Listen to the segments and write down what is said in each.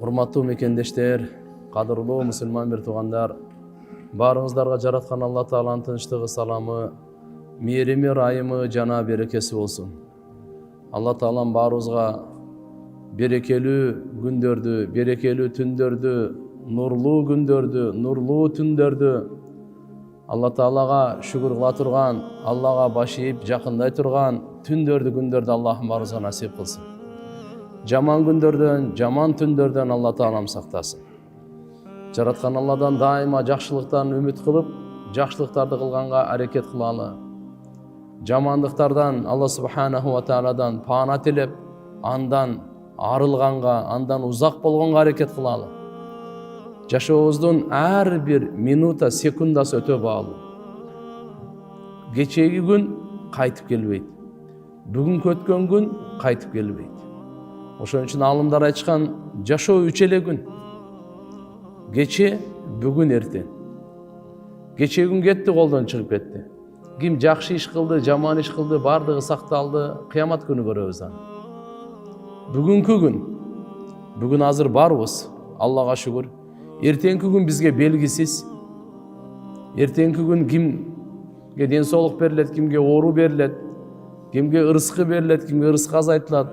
Урматтуу мекендештер, кадырлуу мусулман бир туугандар, баарыңыздарга жараткан Алла Тааланын тынчтыгы, саламы, мээрими, ырайымы жана берекеси болсун. Алла Таалам баарыбызга берекелүү күндөрдү, берекелүү түндөрдү, нурлуу күндөрдү, нурлуу түндөрдү Алла Таалага шүгүр кыла турган, Аллага баш ийип жакындай турган түндөрдү, күндөрдү Аллахым баарыбызга насип кылсын. Жаман күндөрдөн, жаман түндөрдөн Алла Таалам сактасын. Жараткан Алладан дайыма жакшылыктан үмүт кылып, жакшылыктарды кылганга аракет кылалы. Жамандыктардан Алла Субханаху ва Тааладан паана тилеп, андан арылганга, андан узак болгонго аракет кылалы. Жашообуздун ар бир минута, секундасы өтө баалуу. Кечеги күн кайтып келбейт. Бүгүнкү өткөн күн кайтып келбейт. Ошон үчүн алымдар айтышкан, жашоо үч эле күн. Кече, бүгүн, эртең. Кече күн кетти, колдон чыгып кетти. Ким жакшы иш кылды, жаман иш кылды, бардыгы сакталды, кыямат күнү көрөбүз аны. Бүгүнкү күн, бүгүн азыр барбыз, Аллага шүгүр. Эртеңки күн бизге белгисиз. Эртеңки күн кимге ден соолук берилет, кимге оору берилет, кимге ырыскы берилет, кимге ырыскы азайтылат,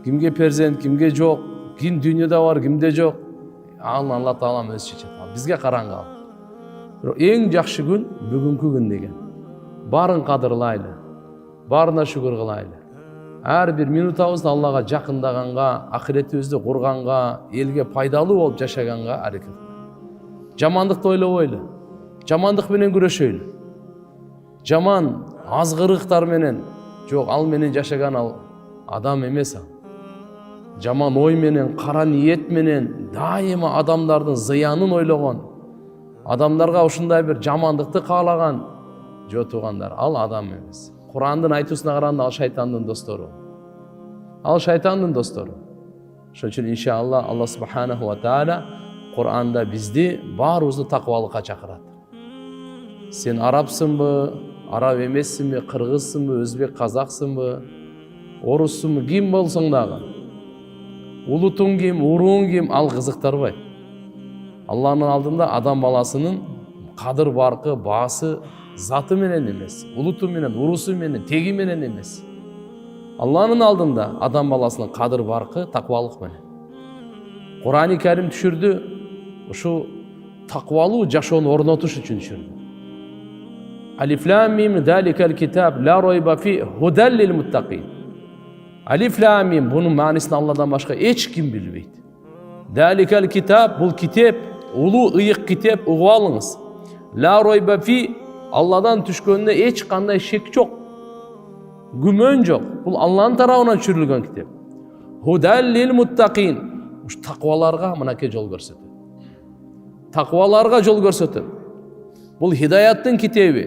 кимге перзент, кимге жок, ким дүйнөдө бар, кимде жок. Аны Алла Таалам өзү чечет. Бизге караңгы. Бирок эң жакшы күн бүгүнкү күн деген. Барын кадырлайлы, барына шүгүр кылайлы. Ар бир минутабызды Аллага жакындаганга, ахиретибизди курганга, элге пайдалуу болуп жашаганга аракет кылайлы. Жамандыкты ойлобойлу. Жамандык менен күрөшөйлү. Жаман азгырыктар менен, жок, ал менен жашаган ал адам эмес ал. Жаман ой менен, кара ниет менен дайыма адамдардын зыянын ойлогон, адамдарга ушундай бир жамандыкты каалаган, жок туугандар, ал адам эмес. Курандын айтуусуна караганда ал шайтандын достору. Ал шайтандын достору. Ошон үчүн иншалла Алла Субханаху ва Таала Куранда бизди баарыбызды такыбалыкка чакырат. Сен арабсыңбы, араб эмессиңби, кыргызсыңбы, өзбек, казаксыңбы, оруссуңбу, ким болсоң дагы, улутуң ким, урууң ким, ал кызыктарбайт. Алланын алдында адам баласынын кадыр баркы, баасы заты менен эмес, улуту менен, урусу менен, теги менен эмес. Алланын алдында адам баласынын кадыр баркы такыбалык менен. Курани Карим түшүрдү, ушу такыбалуу жашоону орнотуш үчүн түшүрдү. Алиф лам мим заликал китаб ла райба фи худан лил муттакин. Алиф лам мим, бунун маанисин Алладан башка эч ким билбейт. Заликал китаб, бул китеп, улуу ыйык китеп, угуп алыңыз. Ла райба фи, Алладан түшкөнүнө эч кандай шек жок. Күмөн жок. Бул Алланын тарабынан түшүрүлгөн китеп. Худан лил муттакин. Уш такыбаларга мынакей жол көрсөтөт. Такыбаларга жол көрсөтөт. Бул хидаяттын китеби.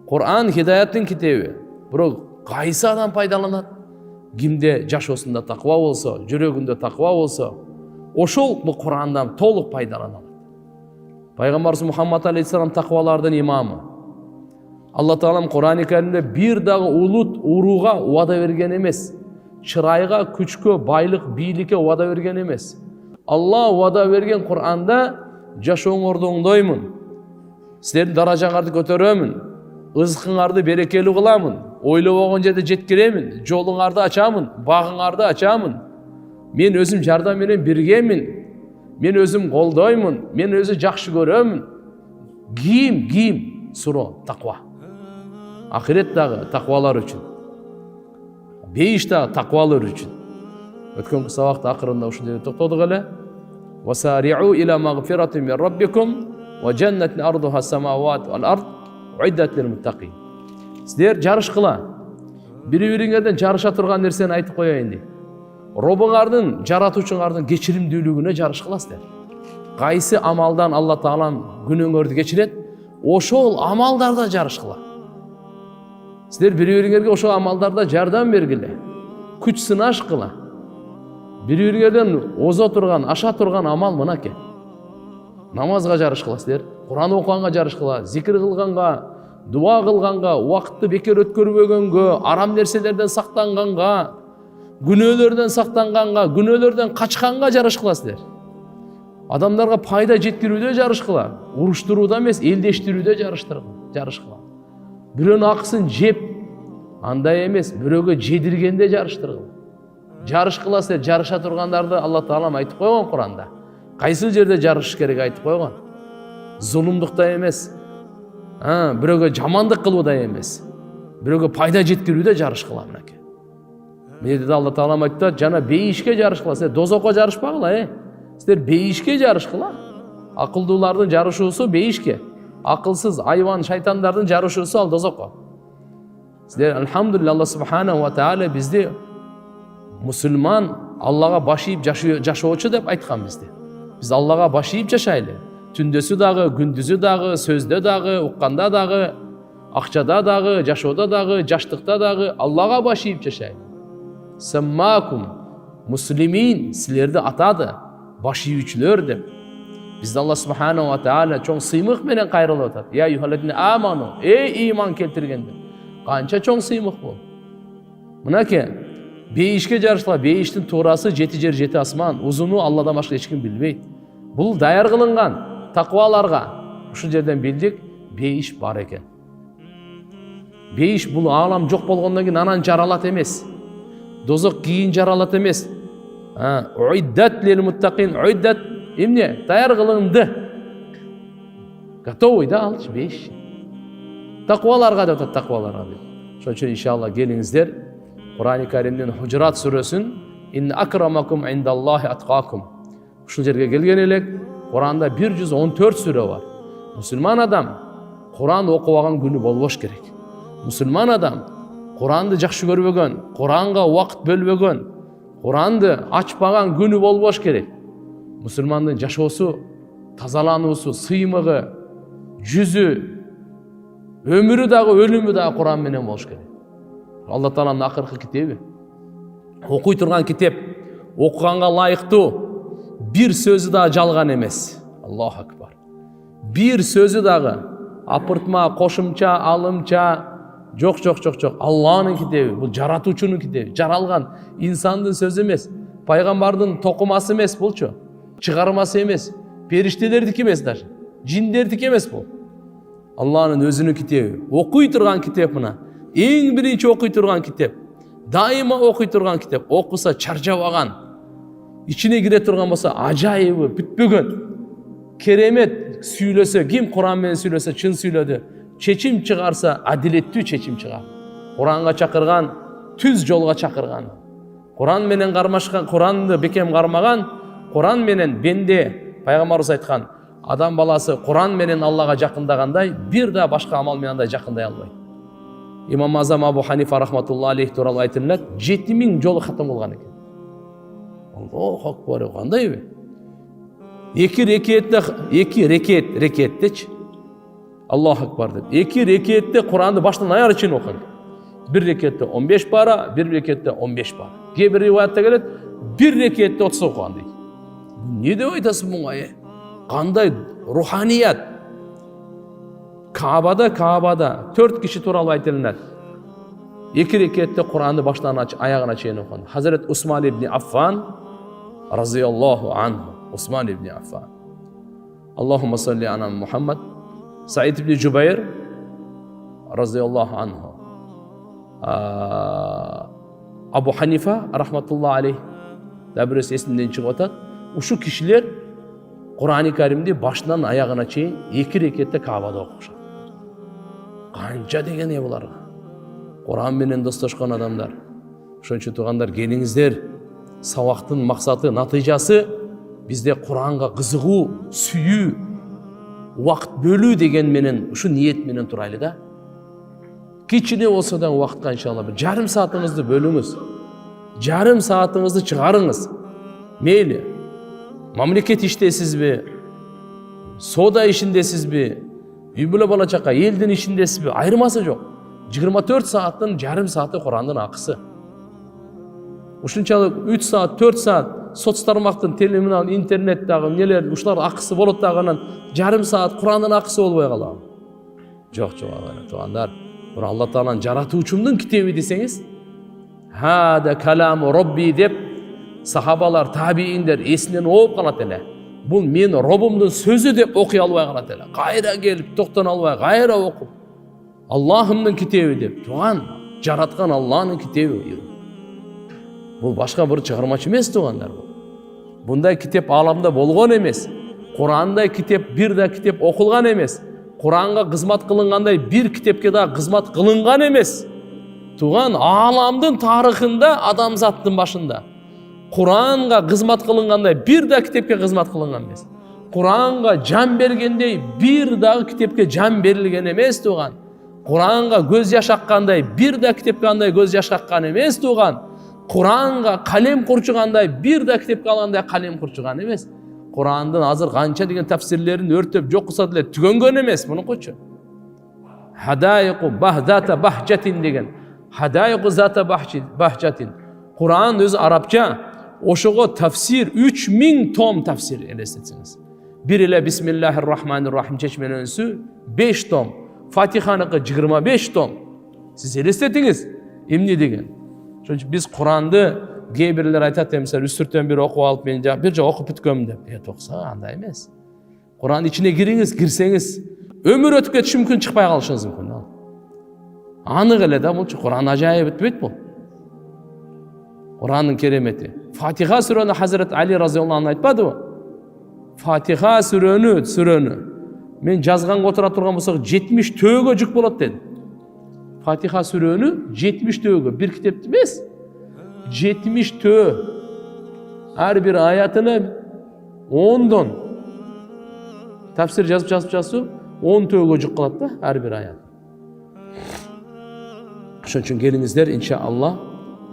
Кур'ан хидаяттын китеби. Бирок кайсы адам пайдаланат? Кимде жашоосунда такыба болсо, жүрөгүндө такыба болсо, ошол бул Кур'андан толук пайдаланат. Пайгамбарыбыз Мухаммад алейхиссалам такыбалардын имамы. Алла Таалам Кур'ани Каримде бир дагы улут, урууга убада берген эмес. Чырайга, күчкө, байлык, бийликке убада берген эмес. Алла убада берген Кур'анда жашооңорду оңдоймун. Силердин даражаңарды көтөрөмүн. Ызыкыңарды берекелүү кыламын. Ойлобогон жерде жеткиремин. Жолуңарды ачамын, багыңарды ачамын. Мен өзүм жардам менен биргемин. Мен өзүм колдоймун. Мен өзү жакшы көрөмүн. Кийим, суроо, таква. Ахирет дагы таквалар үчүн. Бейиш дагы таквалар үчүн. Өткөнкү сабакта акырында ушундай токтодук эле. Васари'у иля магфирати мин раббикум ва джаннатин ардуха самават вал ард уиддат лил муттакин. Силер жарышкыла. Бири-бириңерден жарыша турган нерсени айтып коеюн дейт. Робуңардын, жаратуучуңардын кечиримдүүлүгүнө жарышкыласыздар. Кайсы амалдан Алла Таалам күнөөңөрдү кечирет, ошол амалдарда жарышкыла. Силер бири-бириңерге ошол амалдарда жардам бергиле. Күч сынаш кыла. Бири-бириңерден озо турган, аша турган амал мынакей. Намазга жарышкыла силер, Куран окуганга жарышкыла, зикир кылганга, дуа кылганга, убакытты бекер өткөрбөгөнгө, арам нерселерден сактанганга, Күнөөлөрдөн сактанганга, күнөөлөрдөн качканга жарыш кыласыздар. Адамдарга пайда жеткирүүдө жарыш кыла. Уруштурууда эмес, элдештирүүдө жарыш кыла. Бирөөнүн акысын жеп, андай эмес, бирөөгө жедиргенде жарыштыр кыла. Жарыш кыласыздар, жарыша тургандарды Алла Таалам айтып койгон Куранда. Кайсы жерде жарыш керек айтып койгон. Зулумдукта эмес, бирөөгө жамандык кылууда эмес, бирөөгө пайда жеткирүүдө жарыш кыла мынакей. Мынде Алла Таалам айтты, жана бейишке жарыш кыла. Силер дозокко жарышпагыла, Силер бейишке жарыш кыла. Акылдуулардын жарышуусу бейишке. Акылсыз айван шайтандардын жарышуусу ал дозокко. Силер алхамдулилlah Алла субханаху ва тааля бизди мусулман Аллага баш ийип жашоочу деп айткан бизди. Биз Аллага баш ийип жашайлы. Түндөсү дагы, күндүзү дагы, сөздө дагы, укканда дагы, акчада дагы, жашоодо дагы, жаштыкта дагы Аллага баш ийип жашайлы. Саммакум муслимин, силерди атады баш ийүүчүлөр деп. Бизди Алла субханаху ва тааля чоң сыймык менен кайрылып атат. Я юхаллазина аману, ыйман келтиргендер. Канча чоң сыймык бул. Мынакей бейишке жарышла, бейиштин туурасы жети жер жети асман, узуну Алладан башка эч ким билбейт. Бул даяр кылынган такваларга. Ушул жерден билдик, бейиш бар экен. Бейиш бул аалам жок болгондон кийин анан жаралат эмес. Дозок кийин жаралат эмес. Уиддат лил муттакин, уиддат эмне? Даяр кылынды. Готовый да алчы бейиш. Такваларга деп атат, такваларга деп. Ошон үчүн иншалла келиңиздер. Кур'ан-ы Каримдин Хужурат сүрөсүн «Инна акрамакум индаллахи аткакум». Ушул жерге келген элек, Кур'анда 114 сүрө бар. Мусулман адам Кур'ан окубаган күнү болбош керек. Мусулман адам Кур'анды жакшы көрбөгөн, Кур'анга убакыт бөлбөгөн, Кур'анды ачпаган күнү болбош керек. Мусулмандын жашоосу, тазалануусу, сыймыгы, жүзү, өмүрү дагы, өлүмү дагы Кур'ан менен болуш керек. Алла Тааланын акыркы китеби. Окуй турган китеп, окуганга лайыктуу, бир сөзү да жалган эмес. Аллаху акбар. Бир сөзү дагы апыртма, кошумча, алымча, жок. Алланын китеби, бул жаратуучунун китеби. Жаралган инсандын сөзү эмес, пайгамбардын токумасы эмес булчу. Чыгармасы эмес, периштелердики эмес даже. Жиндердики эмес бул. Алланын өзүнүн китеби. Окуй турган китеп мына. Эң биринчи окуй турган китеп. Дайыма окуй турган китеп. Окуса чаржабаган. Ичине кире турган болсо ажайыбы бүтпөгөн. Керемет сүйлөсө, ким Кур'ан менен сүйлөсө чын сүйлөдү. Чечим чыгарса адилеттүү чечим чыгар. Кур'анга чакырган, түз жолго чакырган. Кур'ан менен кармашкан, Кур'анды бекем кармаган, Кур'ан менен бенде пайгамбарыбыз айткан, адам баласы Кур'ан менен Аллага жакындагандай, бир да башка амал менен андай жакындай албайт. Имам Азам Абу Ханифа рахматуллахи алейхи тууралуу айтылат, 7000 жолу хатым кылган экен. Аллаху акбар, кандайбы? Эки рекеттечи. Аллаху акбар деп. Эки рекетте Кур'анды баштан аяр чейин окуган. Бир рекетте 15 пара, бир рекетте 15 пара. Кээ бир риваятта келет, бир рекетте 30 окуган дейт. Не деп айтасың буга? Кандай руханият? Каабада 4 киши тууралуу айтылат. Эки рекетте Кур'анды баштан аягына чейин окуган. Хазрет Усман ибн Аффан разияллаху анху. Усман ибн Аффан. Аллахумма салли ала Мухаммад. Саид ибн Жубайр разияллаху анху. Абу Ханифа рахматуллахи алейх. Да бирөөсү эсимден чыгып атат. Ушу кишилер Кур'ан-ы Каримди башынан аягына чейин эки рекетте Каабада окушат. Канча деген буларга? Кур'ан менен достошкон адамдар. Ошон үчүн туугандар, келиңиздер. Сабактын максаты, натыйжасы бизде Кур'анга кызыгуу, сүйүү, убакыт бөлүү деген менен, ушу ниет менен турайлы да. Кичине болсо да убакытка иншалла бир жарым саатыңызды бөлүңүз. Жарым саатыңызды чыгарыңыз. Мейли, мамлекет иштесизби, соода ишиндесизби, үй бүлө бала чака, элдин ишиндесизби, айырмасы жок. 24 сааттын жарым сааты Кур'андын акысы. Ушунчалык 3 саат, 4 саат соц тармактын, телеминал, интернет дагы нелер, ушулар акысы болот дагынан жарым саат Кур'андын акысы болбой калабы? Жок, туугандар. Бир Алла Тааланын жаратуучумдун китеби десеңиз, hada kalamu Rabbi dep sahabalar, tabiinler esinden oğup kalat ele. Bu men Robumdun sözü dep okuy albay kalat ele. Kayra gelip toktan albay, kayra okup. Allah'ımdın kitebi dep. Tuğan, jaratkan Allah'ın kitebi. Bu başka bir çıkarmaç emes tuğanlar bu. Bunday kitap alamda bolgon emes. Kur'an'da kitap bir de kitap okulgan emes. Kur'an'a kızmat kılınganday bir kitapke daha kızmat kılıngan emes. Tuğan alamdın tarihinde adamzattın başında. Kur'an'a kızmat kılınganday bir de kitapke kızmat kılıngan emes. Kur'an'a can bergendey bir daha kitapke can berilgen emes tuğan. Kur'an'a göz yaş akkanday bir de kitapke göz yaş akkan emes tuğan. Kur'an'a kalem kurçuganday bir de kitapke alganday kalem kurçugan emes. Kur'an'dan hazır kança degen tafsirlerini örtüp yok kısa dile tügөнгөн emes bunu koçu. Hadayiqu bahdata bahjatin degen. Hadayiqu zata bahjatin. Kur'an özü Arapça oşogo tafsir 3000 tom tafsir elestetsiniz. Bir ile Bismillahirrahmanirrahim çeşmeni önsü 5 tom. Fatiha'nıkı 25 tom. Siz elestetiniz. Emni degen. Çünkü biz Kur'an'da Gebirler aytat mesela üstürtten bir okup alıp men bir okup bitköm dep. Toksa anda emes. Kur'an içine girseniz ömür ötüp ketiş mümkün çıkpay kalışınız mümkün. Anık ele da bu Kur'an acayip bitbeyt bu. Kur'an'ın keremeti. Fatiha süreni Hazreti Ali radıyallahu anh aytpady mı? Fatiha süreni. Men жазган отура турган болсок 70 töөгө жүк болот dedi. Fatiha süreni 70 töөгө bir kitap emas. 70 tö. Her bir ayetine 10'dan tafsir yazıp 10 töөгө жүк kılat da her bir ayet. Şun üçün gelinizler inşallah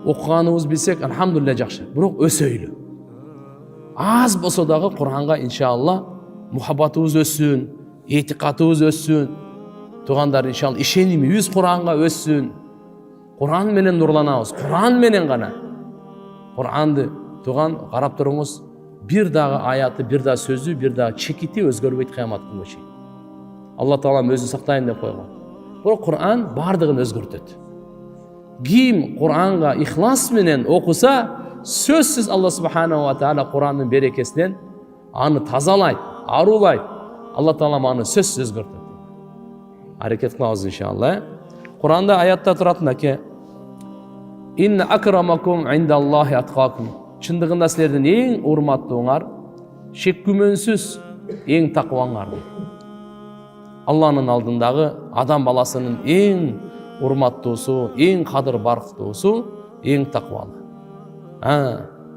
okuganыбыз bilsek elhamdülillah jakşı. Biroq ösöylü. Az bolsa dagı Kur'an'a inşallah muhabbatыбыз össün, etikatыбыз össün. Tuğandar inşallah işenimimiz Kur'an'a össün. Kur'an menen nurlanabız. Kur'an menen gana. Kur'an'dı tuğan qarap turuңuz bir dağı ayatı, bir dağı sözü, bir dağı çekiti özgörбөйт kıyamat gününe çeyin. Allah Taalam özü saktayın dep koygan. Bu Kur'an bardığını özgörtөt. Kim Kur'an'a ihlas menen okusa sözsüz Allah Subhanahu wa Taala Kur'an'ın berekesinden anı tazalayt, arulayt. Allah Taalam anı sözsüz özgörtөt. Hareket kılabız inşallah. Kur'an'da ayatta turatın ki İnne akramakum indallahi atqakum. Çındığında sizlerden en urmattığınlar, şek gümönsüz en takvaңар. Allah'ın aldındağı adam balasının en urmattığısı, en kadır barqtığı, en takvalı.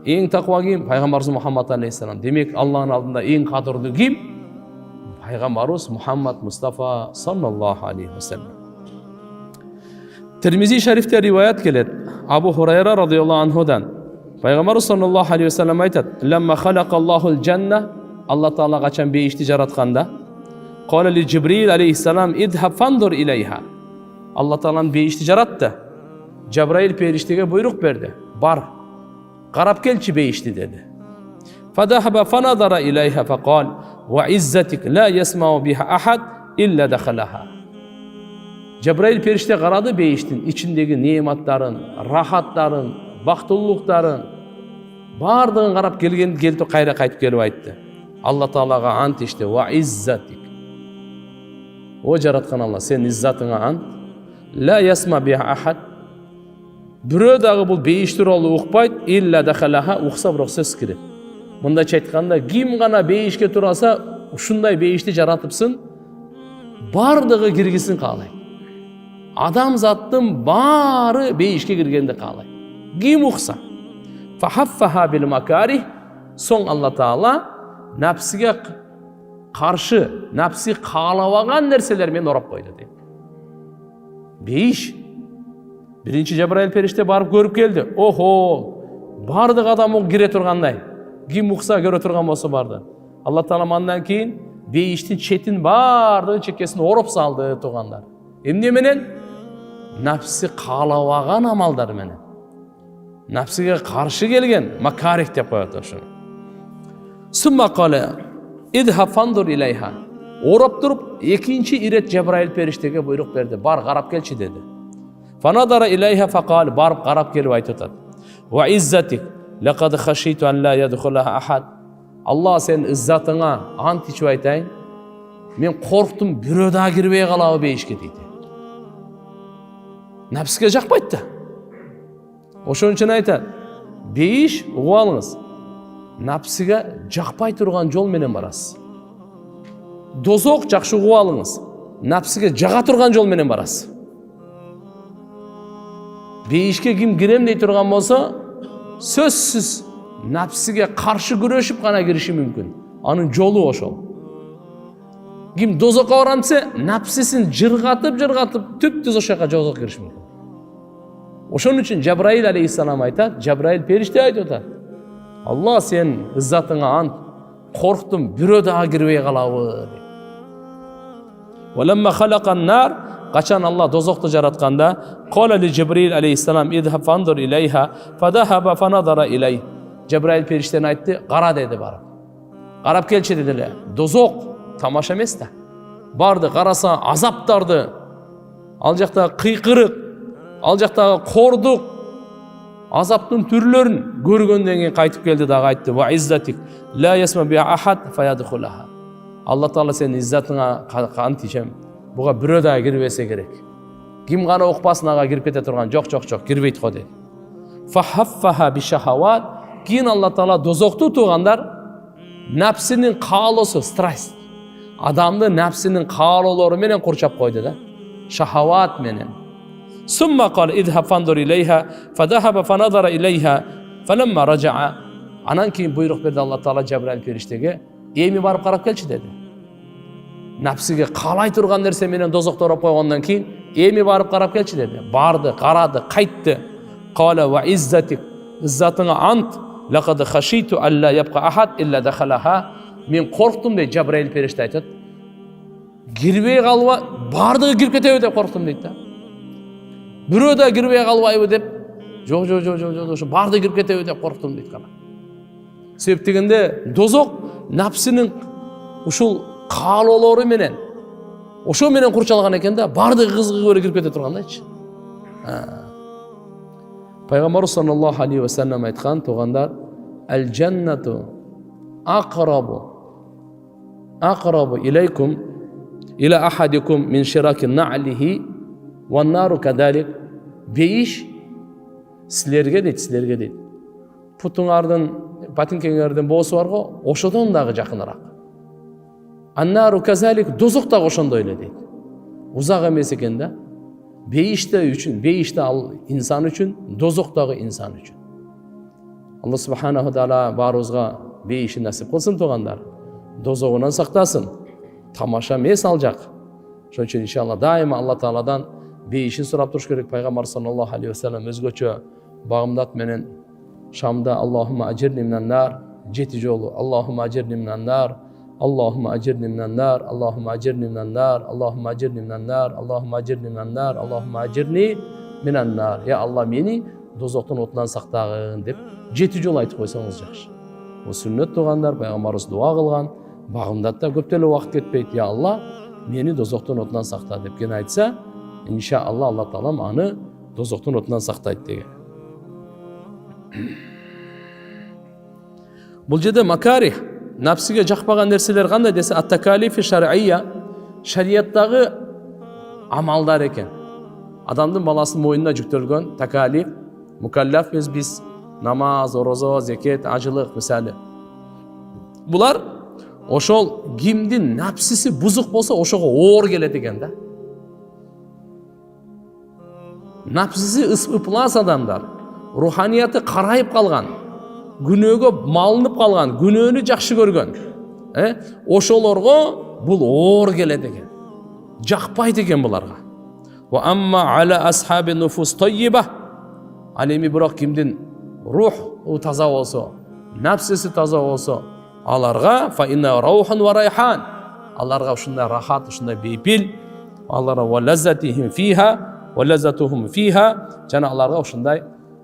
En takva kim? Peygamberimiz Muhammed Aleyhisselam. Demek Allah'ın aldığında en kadırlı kim? Peygamberimiz Muhammed Mustafa sallallahu aleyhi ve sellem. Tirmizi şerifte rivayet gelir. Abu Hurayra radıyallahu anhudan. Peygamber sallallahu aleyhi ve sellem aytat. Lemma halaqallahul cenne. Allah Teala kaçan bir işti jaratkanda. Kale li Cibril aleyhisselam idhab fandur ileyha. Allah Teala'nın bir işti jarattı. Cebrail periştege buyruk verdi. Bar. Qarap kelçi bir işti dedi. Fadahaba fanadara ileyha faqal. Ve izzetik la yesma'u biha ahad illa dakhalaha. Cebrail perişte qaradı beyiştin içindeki nimetlerin, rahatların, baktulukların bardığın qarap geldi kayra kayıp gelip aytdı. Allah Taala'ga ant işte ve izzetik. O jaratkan Allah sen izzatına ant. La yesma biha ahad. Birö dagı bu beyiştir olu uqpayt illa dakhalaha uqsa biroq söz kirip. Bunda çaytkanda kim gana beyişke turasa uşunday beyişti jaratıpsın bardığı girgisin qalay. Adam zattın bari beyişke girgende qalay. Kim uqsa. Fahaffaha bil makarih. Son Allah Taala nafsiga qarşı, nafsi qalavagan nerseler men orap koydu deydi. Beyiş. Birinci Cebrail perişte barıp görüp geldi. Oho, bardık adam o gire turganday. Kim uqsa göre turgan bolsa bardı. Allah Taala mandan keyin beyiştin çetin bardığın çekkesini orap saldı tuğanlar. Emne menen? Nafsi qalavagan amaldar menen. Nafsiga qarşı gelgen makarih dep koyat şunu. Summa qala idhab fandur ileyha. Orap durup ikinci iret Cebrail periştege buyruk verdi. Bar qarap kelçi dedi. Fanadara ilayha faqal, barıp qarap kelip aytып атат. Wa izzatik laqad khashitu an la yadkhulaha ahad. Allah senin izzatına ant içip aytayın. Men korktum bürö da girбей kalabı beyişke deydi. Nafsige jakpayt da. Oşon üçün aytat. Beyiş ugup alыңыз. Nafsige jakpay turgan jol menen barasiz. Dozok jakşı ugup alыңыз. Nafsige jaga turgan jol menen barasiz. Beyişke kim girem dей turgan bolsa, sözsüz nafsige karşı güreşip gana girişi mümkün. Anın jolu oşol. Kim dozokka барам десе, nafsisin jırgatıp tüp-tüz oşaka dozokka giriş mümkün. Oşon üçün Cebrail aleyhisselam aytat, Cebrail perişte aytат. Allah sen izzatına ant, korktum bürö daha girбей kalabı. Velemma halakan nar, kaçan Allah dozoktu jaratkanda, qala li Cibril aleyhisselam idhab fandur ilayha, fadahaba fanadara ilayh. Cebrail perişten aytты, qara dedi barıp. Qarap kelçi dediler. Dozok tamaşa emes da. Bardı, qarasa azaptardı. Al jakta kıykırık, al jakta korduk, azaptın türlerin görgönden keyin qaytıp geldi da aytты. Va izzatik la yasma bi ahad fayadkhulaha. Allah Taala senin izzatına kant içem. Buga bürö da girбесе керек. Kim gana okpasınaga girip kete turgan jok girбейт го dedi. Fahaffaha bi shahavat. Keyin Allah Taala dozoktu tuğandar nafsinin kaalosu, straist. Adamdı nafsinin kaaloları menen kurçap koydu da. Shahavat menen. Summa qala idhab fandur ilayha fadahaba fanadara ilayha falamma raja'a. Anan keyin buyruk berdi Allah Taala Cebrail periştege, "Emi barıp qarap kelçi" dedi. Nafsiga qalay turgan nerse menen dozokta orap koygandan keyin, "Emi barıp qarap kelçi" dedi. Bardı, qarады, qaytdı. Qala wa izzatik, izzatına ant, laqad khashitu alla yabqa ahad illa dakhalaha. Men korktum deydi Cebrail perişte aytат. Girбей kalba, bardı girip ketebe dep korktum deydi da. Bürö da girбей kalbayбы dep, jok, şu bardı girip ketebe dep korktum deydi kana. Sebep degende dozok nafsinin uşul kaaloları menen, oşo menen kurçalgan eken da, bardı kızgı göre girip kete turgandayçı. Peygamber sallallahu aleyhi ve sellem aytkan tuğandar, el cennetu aqrabu ilaykum ila ahadikum min shirakin na'lihi wan naru kadalik. Beyiş sizlerge deydi. Putuңардын, patinkеңердин боосу бар го, ошодон дагы жакыныраак. Annaru kazalik, dozok da oşonda öyle deydi. Uzak emes eken da. Beyişte al insan üçün, dozok dağı insan üçün. Allah subhanahu taala barızga beyişi nasip kılsın tuğandar. Dozoğundan saktasın. Tamaşa mes alacak. Şoň üçün inşallah daima Allah Taala'dan beyişin sorap turuş gerek. Peygamber sallallahu aleyhi ve sellem özgöçö bağımdat menen Şamda Allahumma acirni minan nar, jeti jolu Allahumma acirni minan nar, Allahumma acirni minan nar, Allahumma acirni minan nar, Allahumma acirni minan nar, Allahumma acirni minan nar, Allahumma acirni minan nar. Ya Allah meni dozoktan otundan saktagın dep jeti jol aytıp koysanız jakşı. Bu sünnet tuğandar, Peygamberimiz dua kılgan, bağımdatta köptele vakt ketpeyt. Ya Allah meni dozoktan otundan sakta dep gene aytsa, inşallah Allah Taala anı dozoktan otundan saktayt degen. Bul jerde makarih, nafsiga jakpagan nerseler kандай dese, at-takalifi şer'iyya, şeriattagı amaldar eken. Adamdın balasının moyununa жүктөлгөн takalif, mukallafmiz biz, namaz, orozo, zeket, acılık misali. Bular oşol kimdin nafsisi buzuk bolsa oşoga oor kelet eken da. Nafsisi ıplas adamlar, ruhaniyatı karayıp kalgan, günöөгө malınıp kalgan, günöөнü jakşı көргөн. Oşolorgo bul oor kelet eken. Jakpayt eken bularga. Wa amma ala ashabi nufus tayyiba. Alemi biroq kimdin ruh taza bolsa, nafsisi taza bolsa, alarga fa inna ruhun wa rayhan. Alarga uşunday rahat, uşunday beypil, alarga wa lazzatihim fiha wa lazzatuhum fiha. Jana alarga uşunday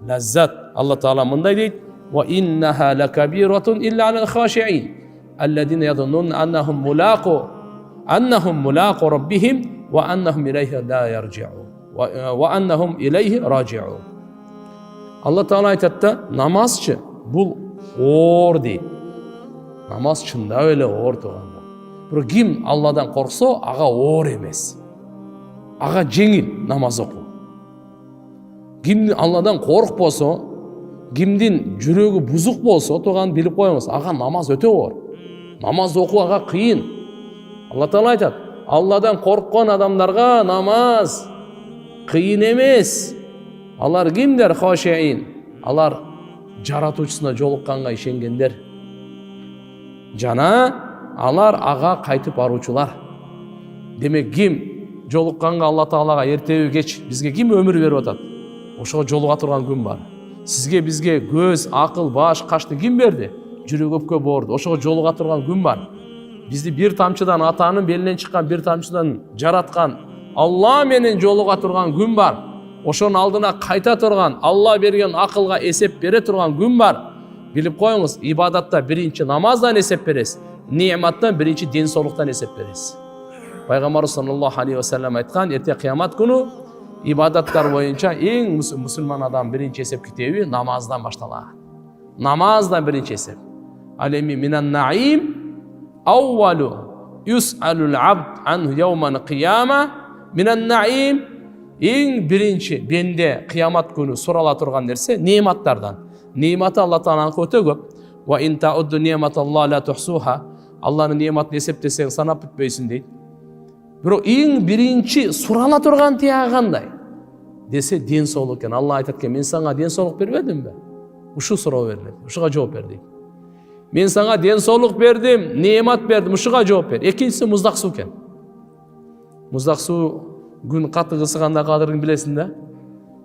lazzat. Allah Taala mınday deydi: "Wa innaha lakabiratun illa alal khashi'in alladine yadunnun annahum mulaqu rabbihim wa annahum ilayhi la yarji'un." Wa annahum ilayhi raji'un. Allah Taala aytат да, намазчы бұл оор дейді. Намаз шында өле оор туғанда. Бирок ким Алладан корксо, ага оор эмес. Ага жеңил намаз окуу. Ким Алладан коркпосо, кимдин жүрөгү бузук болсо, туган билип коюңуз, ага намаз өтө оор. Намаз окуу ага кыйын. Алла Таала айтат, Алладан корккон адамдарга намаз кыйын эмес. Алар кимдер? Хошиин. Алар жаратуучусуна жолукканга ишенгендер. Жана алар ага кайтып баруучулар. Демек ким жолукканга Алла Таалага эртеби кеч бизге ким өмүр берип атат? Ошого жолуга турган күн бар. Сизге бизге көз, акыл, баш, кашты ким берди? Жүрөк өпкө боорду. Ошого жолуга турган күн бар. Бизди бир тамчыдан, атанын белинен чыккан бир тамчыдан жараткан Алла менен жолуга турган күн бар. Ошонун алдына кайта турган, Алла берген акылга эсеп бере турган күн бар. Билип коюңуз, ибадатта биринчи намаздан эсеп бересиз, неъматтан биринчи ден соолуктан эсеп бересиз. Пайгамбар саллаллаху алейхи ва саллям айткан, эрте кыямат күнү ибадаттар боюнча эң мусулман адам биринчи эсеп китеби намаздан башталат. Намаздан биринчи эсеп. Алеми минан наим awwalu yus'alul abd anhu yawman qiyama minан наим. Эң биринчи бенде кыямат күнү сурала турган нерсе неъматтардан. Неъматы Алла Тааланыкы өтө көп. Wa in ta'uddu ni'matallahi la tuhsuha. Алланын неъматын эсептесең санап бүтпөйсүң дейт. Бирок эң биринчи сурала турган тияғы кандай? Десе ден соолук экен. Алла айтат экен, мен сага ден соолук бербедимби? Ушу суроо берилет. Ушуга жооп бер дейт. Мен сага ден соолук бердим, неъмат бердим, ушуга жооп бер. Экинчиси муздак суу экен. Муздак суу күн каты кысыганда кадырын билесиң да.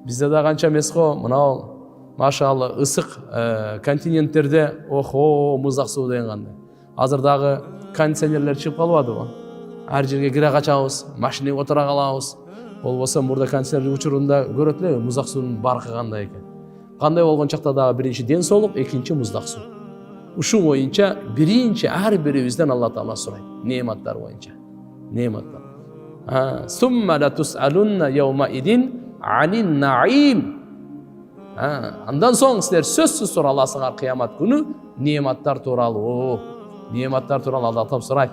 Бизде да канча эмес го, мынау машалла ысык континенттерде охо муздак суу деген кандай. Азыр дагы кондиционерлер чыгып калбадыбы? Ар жерге кире качабыз, машинеге отура калабыз. Болбосо мурда кондиционер учурунда көрөт эле муздак суунун баркы кандай экен. Кандай болгон чакта дагы биринчи ден соолук, экинчи муздак суу. Ушу боюнча биринчи ар бирибизден Алла Таала сурайт. Неъматтар боюнча. Неъматтар. Сумма ла тусалунна яума идин анин наим. Андан соң силер сөзсүз сураласыңар кыямат күнү неъматтар тууралуу. Неъматтар тууралуу Алла Таала сурайт.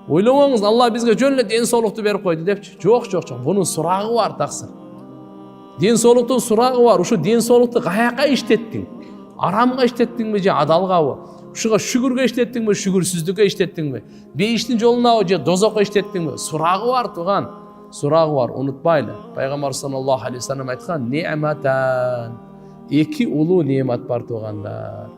Ойлобоңуз, Алла бизге жөн эле ден соолукту берип койду депчи. Жок. Бунун сурагы бар таксыр. Ден соолуктун сурагы бар. Ушу ден соолукту каяка иштеттиң? Арамга иштеттиңби же адалгабы? Ушуга шүгүргө иштеттиңби, шүгүрсүздүккө иштеттиңби? Бейиштин жолунабы же дозокко иштеттиңби? Сурагы бар туган. Сурагы бар, унутпайлы. Пайгамбар саллаллаху алейхи ва саллям айткан, неъматан. Эки улуу неъмат бар тугандар.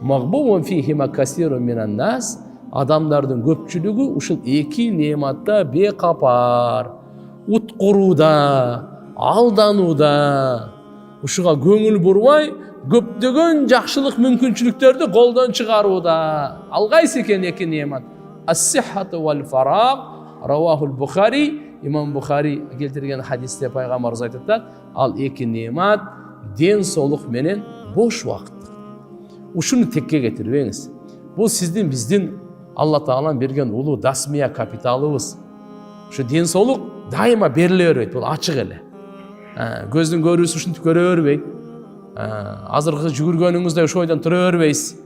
Магбубун фихима касирун минан нас. Адамдардын көпчүлүгү ушул эки неъматта бекапар. Уткурууда, алданууда. Ушуга көңүл бурбай, көптөгөн жакшылык мүмкүнчүлүктөрдү колдон чыгарууда. Ал кайсы экен эки неъмат? Ас-сиххату вал фараг. Равахул Бухари. Имам Бухари келтирген хадисте пайгамбарыбыз айтат, ал эки неъмат ден соолук менен бош убакыт. Ушуну текке кетирбеңиз. Бул сиздин биздин Алла Тааланын берген улуу дасмия капиталыбыз. Ушу ден соолук дайыма бериле бербейт, бул ачык эле. Көздүн көрүүсү ушинтип көрө бербейт. Азыркы жүгүргөнүңүздө ошол ойдон тура бербейсиз.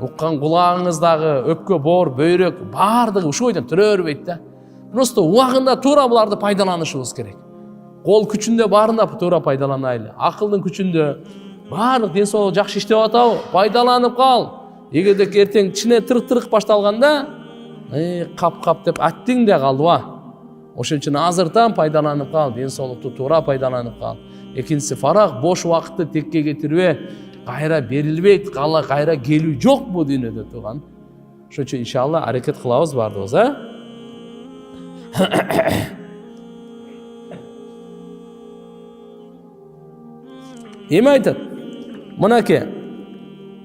Уккан кулагыңыздагы өпкө, боор, бөйрөк баардыгы ошол ойдон тура бербейт да. Просто убагында туура буларды пайдаланышыбыз керек. Кол күчүндө баарында туура пайдаланайлы. Акылдын күчүндө баардык ден соолук жакшы иштеп атабы? Пайдаланып кал. Эгерде эртең ичине тырык башталганда, кап деп аттиң да калдыба. Ошон үчүн азыртан пайдаланып кал, ден соолукту туура пайдаланып кал. Экинчиси фараг, бош убакытты текке кетирбе. Кайра берилбейт, кайра келүү жок бул дүйнөдө туган. Ошон үчүн иншалла аракет кылабыз бардыгыбыз, Эми айтат? Мынакей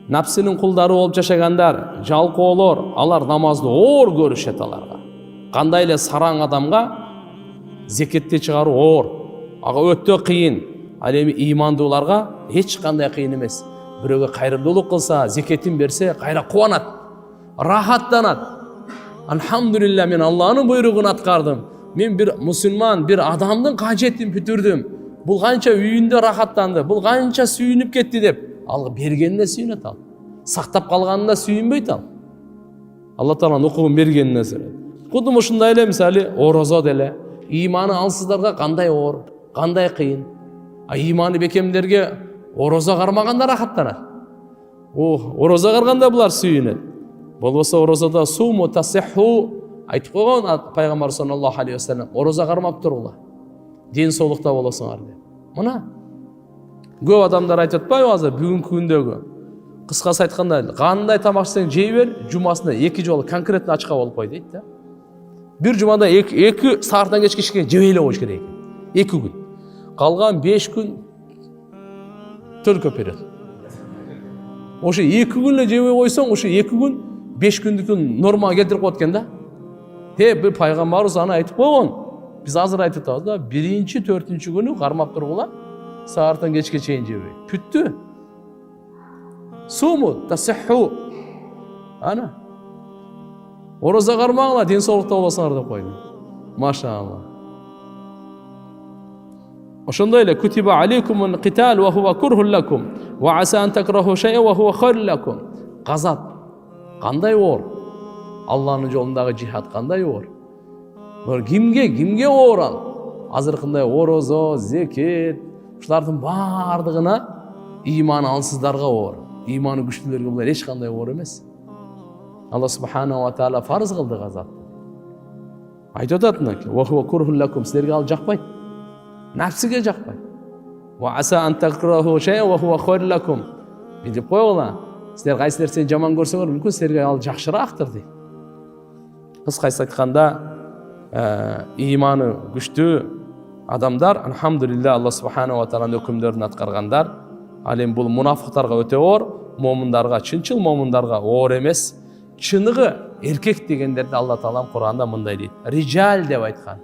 напсинин кулдары болуп жашагандар, жалкоолор, алар намазды оор көрүшөт аларга. Кандай эле сараң адамга зекетти чыгаруу оор. Ага өтө кыйын. Ал эми ыймандууларга эч кандай кыйын эмес. Бирөөгө кайрымдуулук кылса, зекетин берсе, кайра кубанат, рахаттанат. Алхамдулилла, мен Алланын буйругун аткардым. мен bir musulman, bir adamdın kaçettin pütürdüm. Бұл қанша үйінде рахаттанды, бұл қанша сүйініп кетті деп. Ал бергеніне сүйінет ал. Сақтап қалғанына сүйінбейді ал. Алла Тағаланың оқуын бергеніне сүйінет. Құдым ұшында әле, мысалы, ораза деле. Иманы алсыздарға қандай ор, қандай қиын. Иманы бекемдерге ораза қармағанда рахаттанады. Ораза қарғанда бұлар сүйінет. Болмаса оразада суму тасиху айтып қойған пайғамбар саллаллаху алейхи уассалам, ораза қармап тұрғыла. Денсаулықта боласыңар деп. Мына көп адамдар айтып атпай азыр бүгінгі күндегі қысқасы айтқанда қандай тамақ жесең жей бер, жұмасында 2 жолы конкретно ачқа болып қой дейді да. Bir жұмада 2 сағаттан кешке жебейле қойыш керек екен. 2 күн. Қалған 5 күн төлкөп береді. Ошы 2 күнле жебей қойсаң, ошы 2 күн 5 күндікін нормаға келтіріп қойып да. Bir пайғамбарымыз ана айтып қойған. Biz azır ayet ettiğimiz da 1. 4. günü karmap durgula sağırtan geçke çeyin cebey. Püttü. Sumu tasihhu. Ana. Oroza karmağla densolukta olasınlar da koyun. Maşallah. Oşundayla kutiba aleykumun qital ve huve kurhun lakum ve asa en tekrahu şey'e ve huve khairun lakum. Gazat. Qanday or? Allah'ın yolundağı cihat qanday or? Kimge oran? Azırkınday orozo, zeket, şulardın bardığına iman alsızlarga or. İmanı güçlülerge bunlar hiç kanday or emes. Allah subhanahu wa ta'ala farz kıldı gazat. Ayet atatına ki, وَهُوَ كُرْهُ لَكُمْ sizlerge al jakpayt. Nafsiga jakpayt. وَعَسَا أَنْ تَكْرَهُ شَيْءٍ وَهُوَ خَيْرٌ لَكُمْ bilip koyuğla. Sizler qaysi nerseni jaman görseňer, mümkün sizlerge al jakşyraaktır deydi. Kıskaysa aytkanda imanı güçlü adamlar elhamdülillah Allah subhanahu wa ta'ala'nın hükümlerini atkarganlar. Alem bul münafıklarga öte or, mominlarga çınçıl mominlarga or emes. Çınığı erkek degenlerde Allah Ta'ala Kur'an'da mınday deydi. Rical dep aytkan.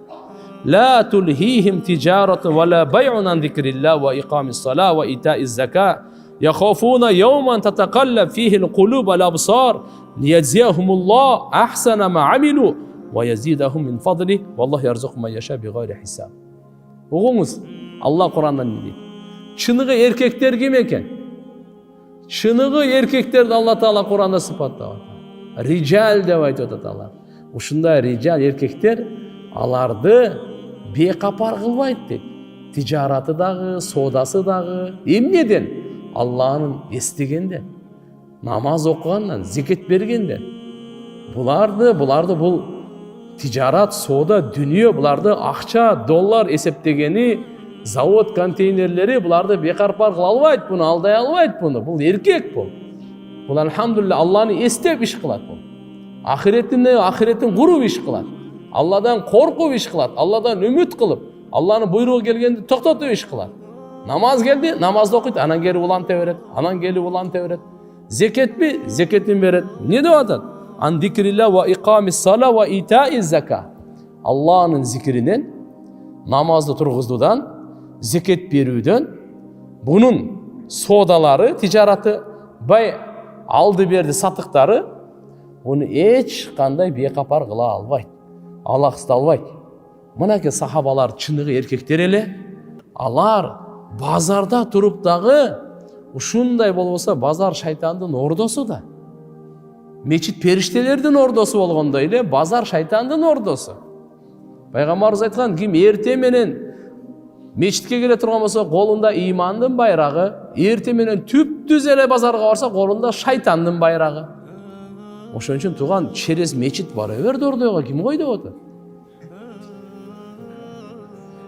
La tulhihim ticaretun ve la bay'un an zikrillah ve iqamis salah ve ita'iz zakah. Yakhafuna yawman tatakallab fihi al-qulub wal-absar liyajziyahumullah ahsana ma amilu ve yazidahum min fadlih vallahu yarzuqu men yasha bigayri hisab. Oğunuz Allah Kur'an'dan ne deydi? Çınığı erkekler kim eken? Çınığı erkeklerdi Allah Ta'ala Kur'an'da sıfatladı. Rical dep aytып Allah. Uşunda rical erkekler alardı bekapar kılbaydı deydi. Ticaratı dağı, sodası dağı, emneden? Allah'ın estigende, namaz okuğandan, zeket bergende. Bulardı bul ticarat, soda, dünya, bulardı akça, dollar eseptegeni, zavod konteynerleri, bulardı bekarpar kıl albaydı bunu, alday albaydı bunu. Bul erkek bul. Bul elhamdülillah Allah'ını estep iş kılat bul. Ahiretin kurup iş kılat. Allah'dan korkup iş kılat. Allah'dan ümit kılıp, Allah'ın buyruğu gelgende toktatıp iş kılat. Namaz geldi, namazda okuydu. Anan geri ulan tevret, anan geri ulan tevret. Zeket mi? Zeketin veret. Ne de atat? An zikrillah ve ikamis salah ve itaiz zakah. Allah'ın zikrinden, namazda turguzdudan, zeket berүүдөн, bunun sodaları, ticaratı, bay aldı berdi satıkları, bunu hiç kanday bekapar kıla albaydı. Alakısız albaydı. Mınaki sahabalar çınığı erkekler ele, alar bazarda turup dağı uşunday bolbosa bazar şaytandın ordosu da. Meçit periştelerдің ordosu bolgondo эле bazar şaytandın ordosu. Peygamberimiz aytkan kim erте менен meçitke kele turgan bolsa kolunda imandın bayragı, erте менен tüptüz ele bazarga barsa kolunda şaytandın bayragı. Oşon үчүн tugan через meçit bara berdi ordoga kim koydu otu?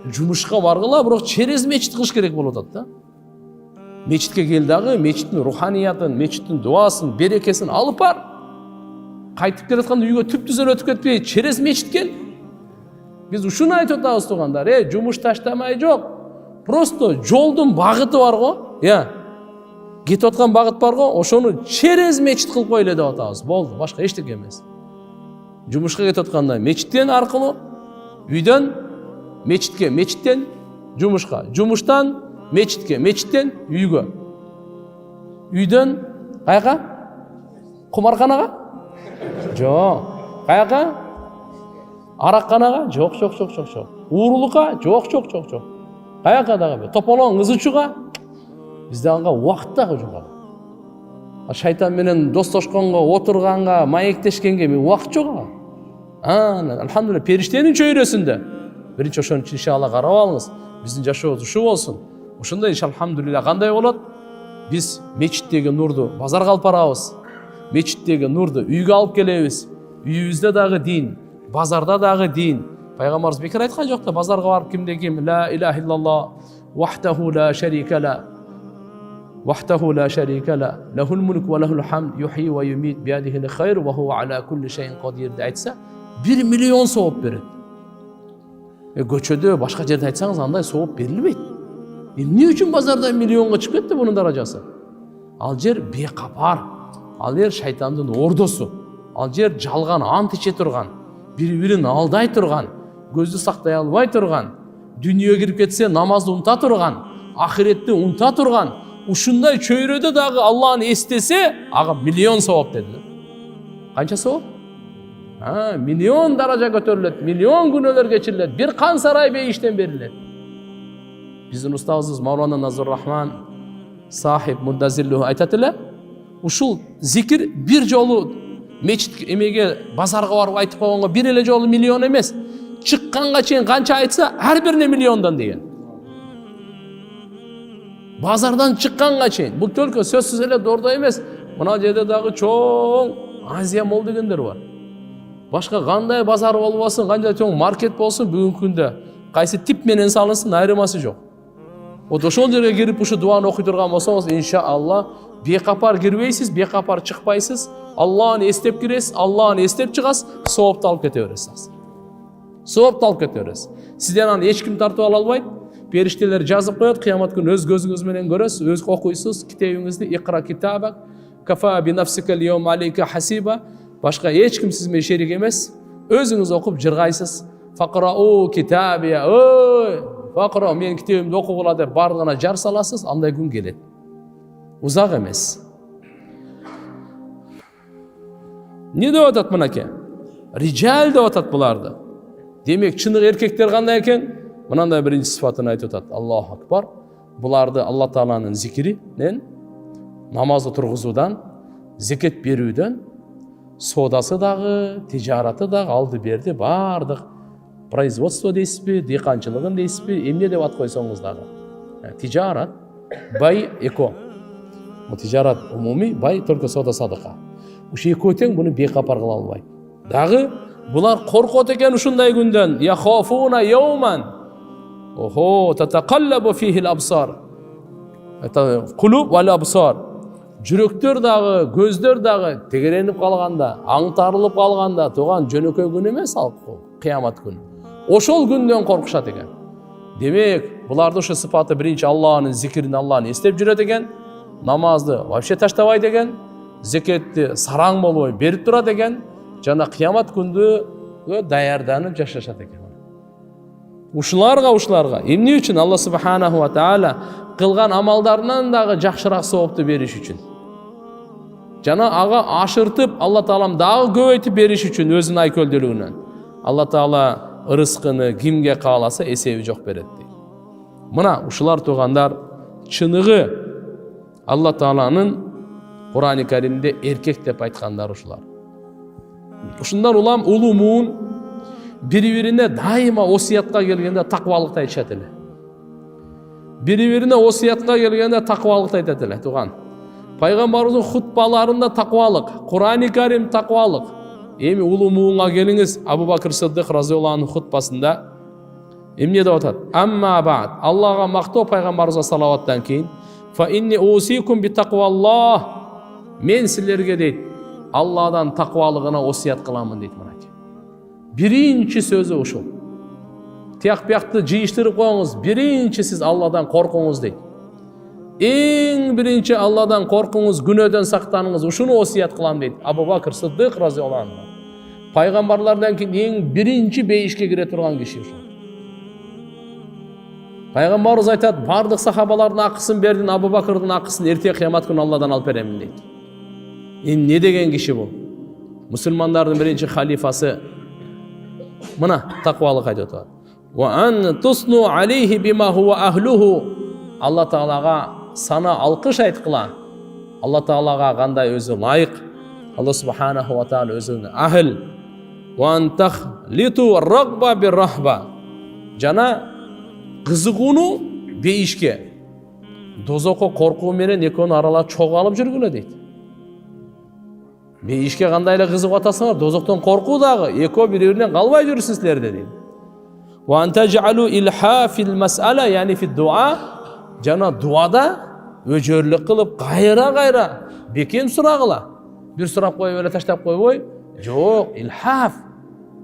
Жумушка баргыла, бирок через мечит кылыш керек болуп атат да. Мечитке кел дагы, мечиттин руханиятын, мечиттин дуасын, берекесин алып бар. Кайтып келатканда үйгө түп-түз эле өтүп кетпей, через мечит кел. Биз ушуну айтып атабыз тугандар, жумуш таштамай жок. Просто жолдун багыты бар го, кетип аткан багыт бар го, ошону через мечит кылып кой эле деп атабыз. Болду, башка эчтеке эмес. Жумушка кетип атканда мечиттен аркылуу, үйдөн meçitke, meçitten jumuşka, jumuştan meçitke, meçitten үйгө. Үйдөн каяка? Кумарканага? Жок. Каяка? Аракканага? Жок. Уурулукка? Жок. Каяка дагы? Тополоң ызычуга? Бизде анга убакыт дагы жок. Шайтан менен достошконго, отурганга, маектешкенге убакыт жок. Алхамдулилlah, периштенин чөйрөсүндө. Биринчи ошон үчүн иншалла карап алыңыз. Биздин жашообуз ушул болсун. Ошондой алхамдулилlah кандай болот? Биз мечиттеги нурду базарга алып барабыз. Мечиттеги нурду үйгө алып келебиз. Үйүбүздө дагы дин, базарда дагы дин. Пайгамбарыбыз бекер айткан жок да, базарга барып кимде ким ла илаха иллаллах вахтаху ла шарика ла лахул мулк ва лахул хамд юхи ва юмит биядихил хайр ва хува ала кулли шайин кадир деп айтса 1 миллион сооп берет. Көчөдө башка жерде айтсаңыз андай сооп берилбейт. Эмне үчүн базарда миллионго чыгып кетти бунун даражасы? Ал жер бекапар, ал жер шайтандын ордосу, ал жер жалган ант иче турган, бири-бирин алдай турган, көздү сактай албай турган, дүйнөгө кирип кетсе намазды унута турган, ахиретти унута турган, ушундай чөйрөдө дагы Аллахны эстесе, ага миллион сооп деди. Канча сооп? Миллион даража көтөрүлөт, миллион күнөөлөр кечирилет, бир кан сарай бейиштен берилет. Биздин устазыбыз Мавлана Назыр Рахман сахиб Муддазиллу айтат эле, ушул зикир бир жолу мечит эмеге базарга барып айтып койгонго бир эле жолу миллион эмес, чыкканга чейин канча айтса ар бирине миллиондон деген. Базардан чыкканга чейин. Бул только сөзсүз эле дордо эмес. Мына жерде дагы чоң Азия мол дегендер бар. Башка кандай базар болбосун, кандай чоң маркет болсун, бүгүнкү күндө кайсы тип менен салынсын айырмасы жок. Ошол жерге кирип ушу дуаны окуй турган болсоңуз, иншаалла бекапар кирбейсиз, бекапар чыкпайсыз. Аллахны эстеп киресиз, Аллахны эстеп чыгасыз, соопту алып кете бересиз. Соопту алып кете бересиз. Сизден аны эч ким тартып ала албайт. Периштелер жазып коет, кыямат күнү өз көзүңүз менен көрөсүз, өз окуйсуз, китебиңизди икра китабак, кафа би нафсика al-yawma alayka hasiba. Башка эч ким сиз менен шерик эмес. Өзүңүз окуп жыргайсыз. Фақрау китабия, фақрау, мен китебимди окугула деп бардыгына жар саласыз, андай күн келет. Узак эмес. Не деп атат мынаке? Rijal деп атат буларды. Демек чынык эркектер кандай экен? Мынандай биринчи сыфатын айтып атат. Аллаху акбар. Буларды Алла Тааланын зикиринен, намазды тургузуудан, зекет берүүдөн, содасы дагы, тижараты дагы, алды берди бардык. Производство дейсизби, дыйканчылыгын дейсизби, эмне деп ат койсоңуз дагы. Тижарат, бай, эко. Бул тижарат умумий, бай только сода садыка. Ушу экөө тең буну бекапар кыла албайт. Дагы булар коркот экен ушундай күндөн. Яхафуна яуман. Охо, татакаллабу фихи al-absar. Кулуб вал абсар. Жүрөктөр дагы, көздөр дагы тегеренип калганда, аңтарылып калганда, туган жөнөкөй күн эмес ал кыямат күнү. Ошол күндөн коркушат экен. Демек, буларды ошо сыпаты биринчи Аллахнын зикирин, Аллахны эстеп жүрөт экен, намазды вообще таштабайт экен, зекетти сараң болбой берип турат экен, жана кыямат күндө даярданып жашашат экен. Ушуларга эмне үчүн Алла субханаху ва таала кылган амалдарынан дагы жакшыраак соопту бериш үчүн. Жана ага ашыртып Алла Таалам дагы көбөйтүп бериш үчүн өзүнүн айкөлдүүлүгүнөн. Алла Таала ырыскыны кимге кааласа эсеби жок берет дейт. Мына ушулар туугандар чыныгы Алла Тааланын Кур'ан-ы Каримде эркек деп айткандар ушулар. Ушундан улам улумун бири-бирине дайыма осиятка келгенде таквалыкты айтышат эле. Бири-бирине осиятка келгенде таквалыкты айтат эле, тууган. Пайгамбарыбыздын хутбаларында таквалык, Кур'ан-ы Карим таквалык. Эми улумуңа келиңиз, Абу Бакыр Сыддык разыйаллаху анху хутбасында эмне деп атат? Амма ба'д. Аллага мактоо пайгамбарыбызга салаваттан кийин, фа инни усикум би тaqvallah. Мен силерге дейт, Алладан таквалыгына осият кыламын дейт мына. Биринчи сөзү ушул. Тияк-биякты жыйыштырып коюңуз, биринчи сиз Алладан коркуңуз дейт. Эң биринчи Алладан коркуңуз, күнөөдөн сактаныңыз, ушуну осият кылам дейт Абу Бакыр Сыддык разыйаллаху анху. Пайгамбарлардан кийин эң биринчи бейишке кире турган киши ушул. Пайгамбарыбыз айтат, бардык сахабалардын акысын бердин, Абу Бакырдын акысын эрте кыямат күнү Алладан алып беремин дейт. Эмне деген киши бул? Мусулмандардын биринчи халифасы Мына тақуалық айтып отыр. Ва ан тусну алейхи бима хуа ахлуху. Алла Тағалаға сана алқыш айтқыла. Алла Тағалаға қандай өзі лайық. Алла Субханаху ва Тағала өзінің ахл. Ва ан тахлиту рағба бир рахба. Жана қызығуну бейішке. Дозоққа қорқу менен екеуін арала чоғы алып жүргілі дейді. Бейішке қандайлы қызық атасыңар, дозоқтан қорқу дағы, екеу бір-бірінен қалмай жүрсін сілерде дейді. Ва ан тажалу илха фил мас'ала, яғни фил дуа, жана дуада өжөрлік қылып қайра бекем сұрағыла. Bir сұрақ қойып өлі таштап қойбой, жоқ, илхаф.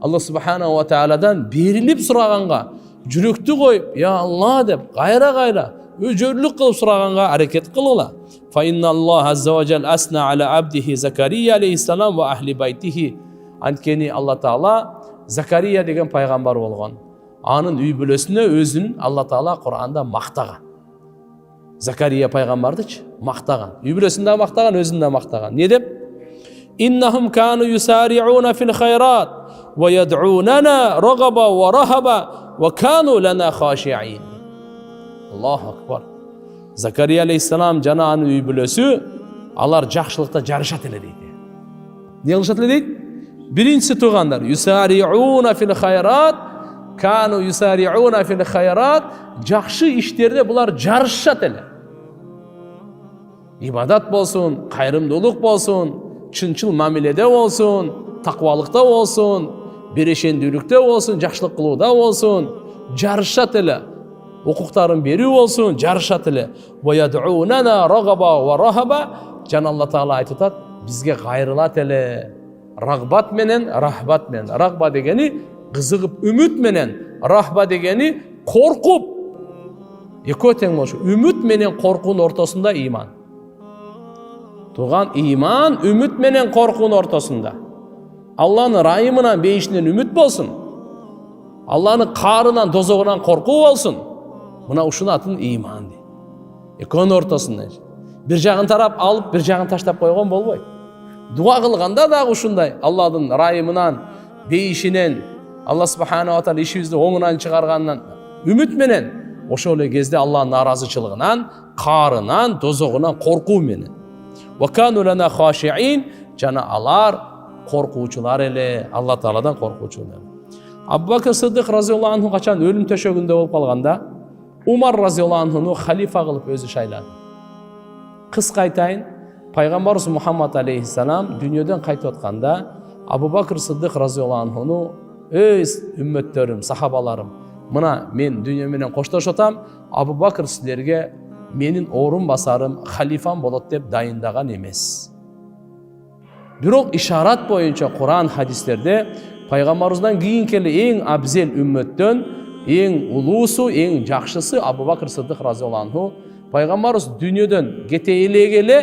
Алла Субханаху ва Тааладан беріліп сұрағанға, жүректі қойып, я Алла деп, қайра өжөрлік қылып сұрағанға әрекет қылыла. Fa inna Allah azza wa jal asna ala abdihi Zakariya aleyhissalam ve ahli baytihi. Antkeni Allah Taala Zakariya деген пайғамбар болған. Анын үй бүлесіне өзін Allah Taala Құранда мақтаған. Закария пайғамбардычы мақтаған. Үй бүлесінде мақтаған, өзінде мақтаған. Не деп? Innahum kanu yusari'una fil khayrat wa yad'unana ragaba wa rahaba wa kanu lana khashi'in. Allahu akbar. Zakariya aleyhissalam жананың үй бүлесі, алар жақшылықта жарышат еле дейді. Не қылышат еле дейді? Біріншісі туғандар, юсариуна фил хайрат, кану юсариуна фил хайрат, жақшы іштерде бұлар жарышат еле. Ибадат болсын, қайрымдылық болсын, чынчыл мамиледе болсын, тақуалықта болсын, берешенділікте болсын, жақшылық қылуда болсын, жарышат еле. Hukukların beri olsun, jarışat ile. Ve yad'unana ragaba ve rahaba. Can Allah Taala aytıtat, bizge gayrılat ele. Ragbat menen, rahbat menen. Ragba degeni kızıgıp ümit menen, rahba degeni korkup. Ekoten oluşu. Ümit menen korkuun ortasında iman. Tuğan iman, ümit menen korkuun ortasında. Allah'ın rayımından, beyişinden ümit bolsun. Allah'ın karından, dozoğundan korku olsun. Buna uşun atın iman deydi. Ekon ortasında. Bir жағын тарап алып, bir жағын таштап қойған болбой. Дуа қылғанда да ушундай. Алладың райымынан, бейішінен, Алла Субханаху ва Таала ишибизди оңынан чыгаргандан үміт менен, ошол эле кезде Аллахтын наразычылыгынан, карынан, дозогунан коркуу менен. Ва кану лана хашиин, жана алар коркуучулар эле, Алла Тааладан коркуучулар. Абу Бакр Сыддык разияллаху анху качан өлүм төшөгүндө болуп калганда, Умар разияллаху анхуну халифа кылып өзү шайлады. Кыска айтайын, пайгамбарыбыз Мухаммад алейхиссалам дүйнөдөн кайтып атканда, Абу Бакр Сыддык разияллаху анхуну өз үммөттөрүм, сахабаларым, мына мен дүйнө менен коштошуп атам, Абу Бакр силерге менин орун басарым, халифам болот деп дайындаган эмес. Бирок ишарат боюнча Кур'ан хадистерде пайгамбарыбыздан кийинки эң абзел үммөттөн ең улуусу, ең жакшысы Абу Бакр Сыддык разияллаху анху. Пайгамбарыбыз дүйнөдөн кете элегеле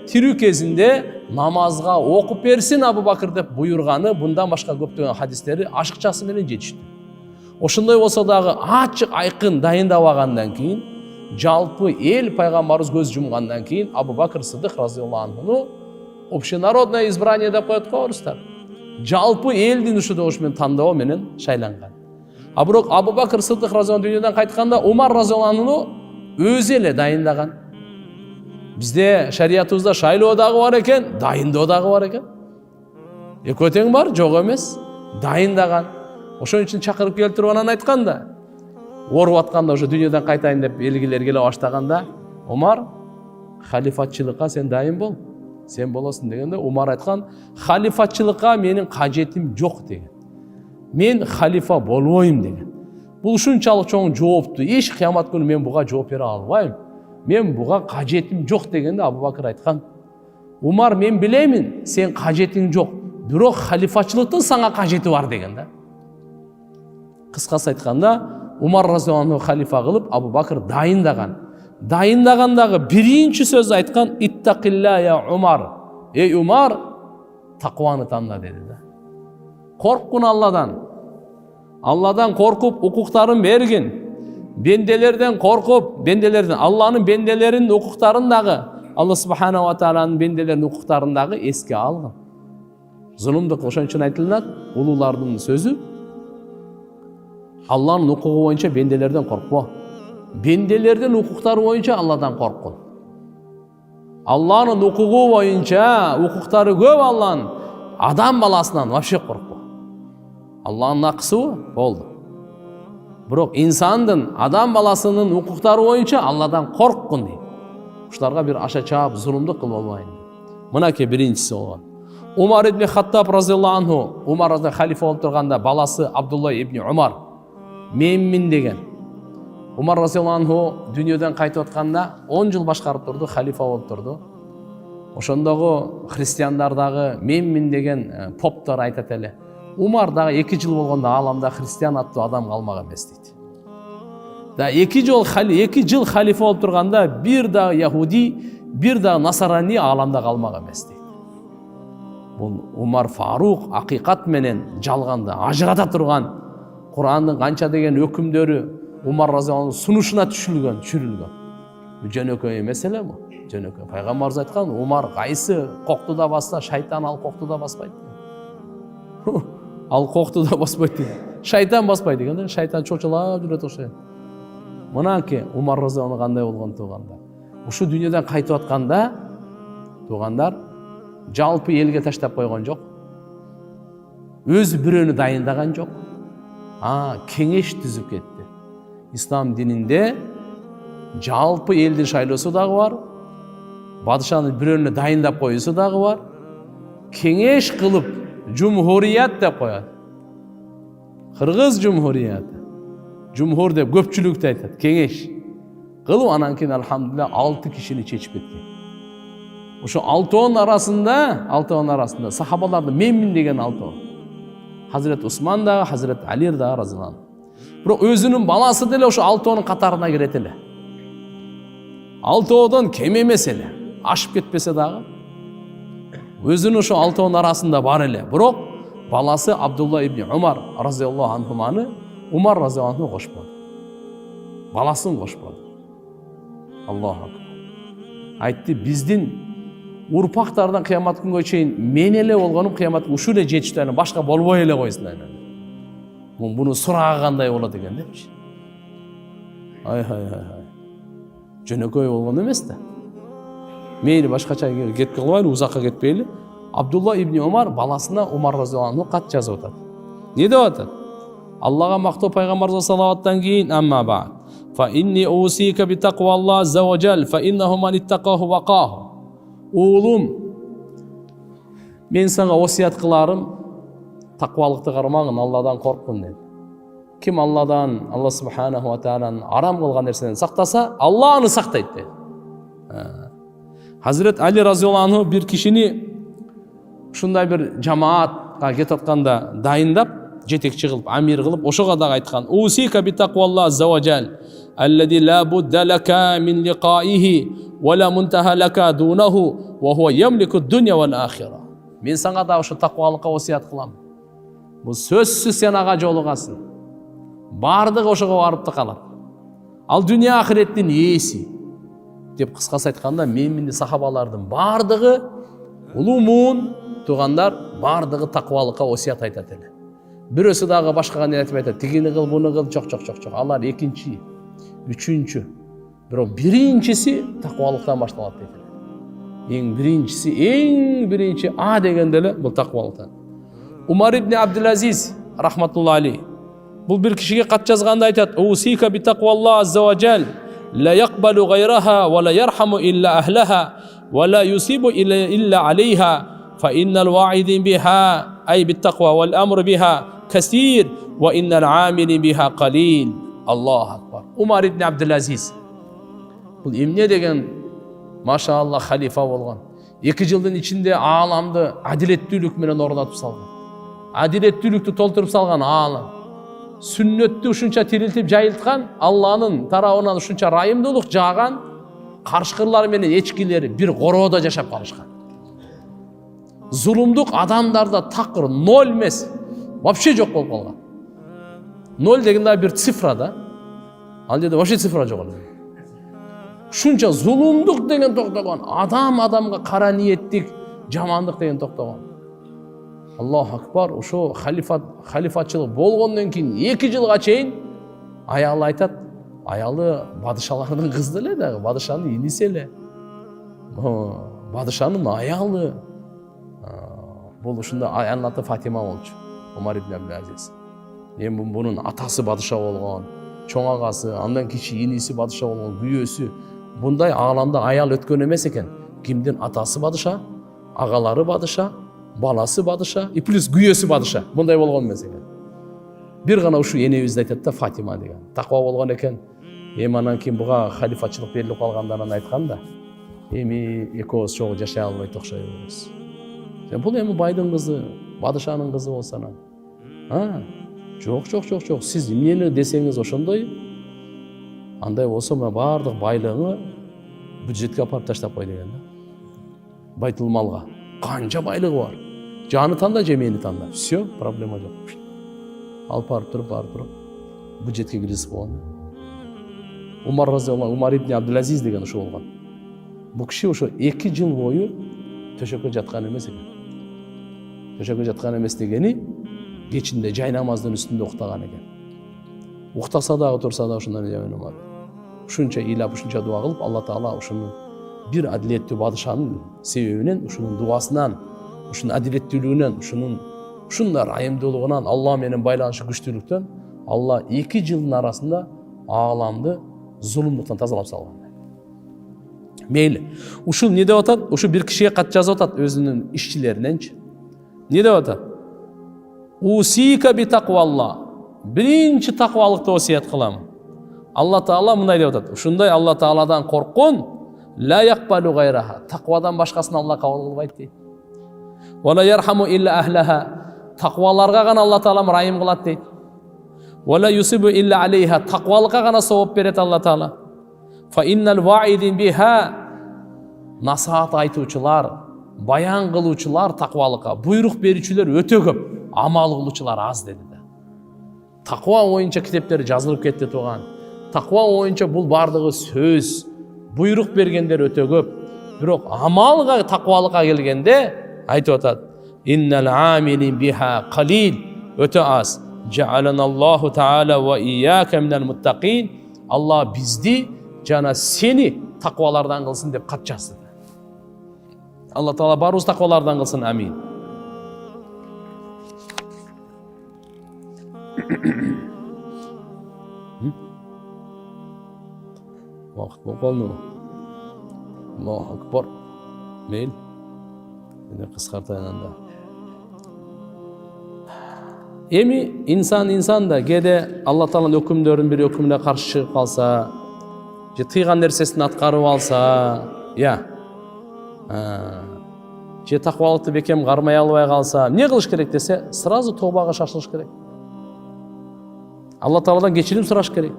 тирүү кезинде намазга окуп берсин Абу Бакр деп буйрганы, bundan башка көптөгөн хадистери ашыкчасы менен жетишти. Ошондой болсо дагы ачык айкын дайындап алгандан кийин, жалпы эл пайгамбарыбыз көз жумгандан кийин Абу Бакр Сыддык разияллаху анхуну общенародное избрание деп коет го орустар. Жалпы элдин ушундай менен тандоо менен шайланган. Бирок Абу Бакр Сыддык разияллаху дүйнөдөн кайтканда Умар разияллаху анху өзү эле дайындаган. Бизде шариятыбызда шайлоо дагы бар экен, дайындоо дагы бар экен. Экөө тең бар, жок эмес, дайындаган. Ошон үчүн чакырып келтирип анан айтканда, ооруп атканда уже дүйнөдөн кайтайын деп элгилер келе баштаганда, Умар халифатчылыкка сен дайын бол. Сен болосуң дегенде Умар айткан, халифатчылыкка менин кажетим жок деген. Мен халифа болбойм деген. Бул ушунчалык чоң жоопту. Эч кыямат күнү мен буга жооп бере албайм. Мен буга кажетим жок дегенде Абу Бакр айткан, Умар мен билемин, сен кажетиң жок. Бирок халифатчылыктын сага кажети бар деген да. Кыскасы айтканда, Умар разияллаху анху халифа кылып Абу Бакр дайындаган. Дайындагандагы биринчи сөз айткан, иттақилла я Умар. Эй Умар, такваны танда деди да. Корккун Алладан. Алладан коркуп укуктарын бергин. Бенделерден коркуп, бенделерден Алланын бенделеринин укуктарын дагы, Алла Субханаху ва Тааlanын бенделеринин укуктарын дагы эске алган. Зулумдук ошон үчүн айтылат, улуулардын сөзү Allah'ın hukuku boyunca bendelerden korkma. Bendelerden hukuktары boyunca Allah'dan korkun. Allah'ın hukuku boyunca hukukları көп Allah'ın adam balasından вообще korkma. Allah'ın nakısı o, oldu. Bırak insandın, adam balasının hukukları boyunca Allah'dan korkun deyip. Uşlarga bir aşa çağып, zulümdük kılып olmayın. Mınake birincisi olgan. Umar ibn Hattab razıyallahu anhu, Umar razıyallahu halife olup turganda balası Abdullah ibn Umar menmin degen. Umar razıyallahu anhu dünyadan qaytып atkanda 10 yıl başkarıp turdu, halife olup turdu. Ошондогу христиандардагы менмин деген поптор айтат эле. Умар дагы 2 жыл болгондо аламда христиан аттуу адам калмак эмес дейт. Да 2 жыл халифа болуп турганда бир да яхуди, бир да насарани аламда калмак эмес дейт. Бул Умар Фарук акыйкат менен жалганды ажырата турган, Курандын канча деген өкүмдөрү Умар разıyallahu anh сунушуна түшүрүлгөн. Жөнөкөй эмес эле бул. Жөнөкөй. Пайгамбарыбыз айткан, Умар кайсы кокту да басса, шайтан ал кокту да баспайт. Ал кокту да баспайт деген. Шайтан баспайт деген, шайтан чочулап жүрөт ошо. Мынанки Умар разıyallahu anh кандай болгон тууганда. Ушу дүйнөдөн кайтып атканда туугандар жалпы элге таштап койгон жок. Өзү бирөөнү дайындаган жок. Кеңеш түзүп кетти. İslam dininde жалпы элдин шайлоосу дагы бар. Падышаны бирөөнү дайындап коюусу дагы бар. Кеңеш кылып жумхурият деп коет. Кыргыз жумхурияты. Жумхур деп көпчүлүктү айтат. Кеңеш кылып анан кийин алхамдулилlah 6 кишини чечип кеткен. Ошо 6 арасында сахабаларды менмин деген 6. Hazret Osman da, Hazret Ali da razıyallahu anh. Бирок өзүнүн баласы деле ошо 6-нын катарына кирет эле. 6-дон кем эмес эле. Ашып кетпесе дагы. Өзүнүн ошо 6-нын арасында бар эле. Бирок баласы Абдулла ибн Умар разıyallahu anhуманы Умар разıyallahu anhу кошподу. Баласын кошподу. Аллаху акбар. Айтты, биздин урпактардан кыямат күнгө чейин мен эле болгонум кыямат ушул эле жетиштен башка болбой эле койсун айнан. Буну сурагы кандай болот экен депчи. Ай. Жөнөкөй болгон эмес да. Мейли башкача кетке кылбайлы, узакка кетпейли. Абдулла ибн Умар баласына Умар разıyallahu anhu кат жазып атат. Не деп атат? Аллага мактоо пайгамбарга салаваттан кийин амма ба'д. Fa inni usika bi taqvallah azza wa jal fa innahu man ittaqahu waqahu. Oğlum, men sana osiyat kılarım, takvalıkты кармагын, Allah'dan korkun dedi. Kim Allah subhanahu wa ta'ala'nın aram kılgan nersedен saktasa, Allah onu saktaydı dedi. Hazret Ali razıyallahu anhu bir kişini şunday bir cemaatga ketip atkanda dayındap, жетекчи кылып, амир кылып, ошого дагы айткан: "Усика би taqvallah azza wa jal, allazi la budda laka min liqa'ihi wa la muntaha laka dunahu wa huwa yamliku ad-dunya wal akhirah." Men sana da ошо таквалыкка осуят кылам. Бул сөзсүз сен ага жолугасың. Бардыгы ошого барып та калат. Ал дүние ахиреттин ээси деп кыскасы айтканда, менмин сахабалардын бардыгы улумун туугандар бардыгы таквалыкка осуят айтат эле. Бирөөсү дагы башкага не айтып айтат, тигини кыл, буну кыл, жок. Алар экинчи, үчүнчү. Бирок биринчиси таквалыктан башталат дейт. Эң биринчи А дегенде эле бул таквалыктан. Умар ибн Абдулазиз рахматуллахи алейх бул бир кишиге кат жазганда айтат: "Усика би taqvallah azza wa jal, la yaqbalu ghayraha wa la yarhamu illa ahlaha wa la yusibu illa alayha, fa innal wa'idin biha ay bit taqwa wal amru biha kasir wa innal 'amili biha qalil." Allahu akbar. Umar ibn Abdulaziz bul emne degen maşallah halifa bolgon. 2 жылдын ичинде ааламды адилеттүүлүк менен орнотуп салган. Адилеттүүлүктү толтуруп салган аалам. Сүннөттү ушунча тирилтип жайылткан, Алланын тарабынан ушунча райымдуулук жааган, карышкырлар менен эчкилери бир короодо жашап калышкан. Зулумдук адамдарда такыр 0 эмес, вообще жок болуп калган. 0 деген да бир цифра да. Ал жерде вообще цифра жок эле. Ушунча зулумдук деген токтогон, адамга кара ниеттик, жамандык деген токтогон. Аллаху акбар, ошо халифатчылык болгондон кийин 2 жылга чейин аялы айтат, аялы падышалардын кызы эле дагы, падышанын иниси эле. Падышанын аялы. Бул ушунда аянын аты Фатима болчу, Умар ибн Абдул-Азиз. Эми бунун атасы падыша болгон, чоң агасы, андан кичи иниси падыша болгон, күйөөсү. Bunday ааламда аял өткөн эмес экен. Кимдин атасы падыша, агалары падыша, баласы падыша, и плюс күйөөсү падыша. Bunday болгон эмес экен. Бир гана ушу энебизди айтат да, Фатима деген. Таква болгон экен. Эми анан кийин буга халифатчылык берилип калгандарынан айткан да. Эми экөөбүз чогуу жашай албайт окшойбуз. Бул эми байдын кызы, падышанын кызы болсо анан. Жок. Сиз эмнени десеңиз ошондой. Андай болсо мен бардык байлыгы бюджетке апарып таштап кой деген да. Байтылмалга. Канча байлыгы бар. Жаны танда, жемени танда. Все, проблема жок. Алып барып туруп, бюджетке киргизип болгон. Умар разияллаху, Умар ибн Абдул-Азиз деген ошо болгон. Бул киши ошо 2 жыл бою төшөккө жаткан эмес экен. Төшөккө жаткан эмес дегени кечинде жай намаздын үстүндө уктаган экен. Уктаса дагы, турса дагы ушундан жаманамады. Ушунча ыйлап, ушунча дуа кылып, Алла Таала ушунун бир адилеттүү падышанын себебинен, ушунун дуасынан, ушунун адилеттүүлүгүнөн, ушундай ырайымдуулугунан, Алла менен байланышы күчтүүлүктөн Алла 2 жылдын арасында ааламды зулумдуктан тазалап салган. Мейли. Ушул эмне деп атат? Ушу бир кишиге кат жазып атат өзүнүн ишчилериненчи. Эмне деп атат? Усика би тaqvallah. Биринчи таквалыкты осият кылам. Алла Таала мындай деп атат. Ушундай Алла Тааладан корккон ла якбалу гайраха. Таквадан башкасын Алла кабыл кылбайт дейт. Вала ярхаму илля ахлаха. Такваларга гана Алла Таала райым кылат дейт. Вала юсибу илля алейха. Таквалыкка гана савап берет Алла Таала. Фа иннал ваидин биха. Насаат айтуучулар, баян кылуучулар таквалыкка, буйрук берүүчүлөр өтө көп, амал кылуучулар аз деди да. Таква боюнча китептер жазылып кетти турган. Таква боюнча бул бардыгы сөз, буйрук бергендер өтө көп. Бирок амалга, таквалыкка келгенде айтып атат: "Иннал амилин биха qalil", өтө аз. "Ja'alanallahu ta'ala wa iyyaka minal muttaqin", Алла бизди жана сени таквалардан кылсын деп кат жазды. Алла Таала барыбыз таквалардан кылсын, амин. Вакыт болуп калды. Аллаху акбар. Мейли. Эне кыскартайын анда. Эми инсан да кээде Алла Тааланын өкүмдөрүнүн бир өкүмүнө каршы чыгып калса, же тыйган нерсесин аткарып алса, же таквалыкты бекем кармай албай калса, эмне кылыш керек десе, сразу тобага шашылыш керек. Алла Тааладан кечирим сураш керек.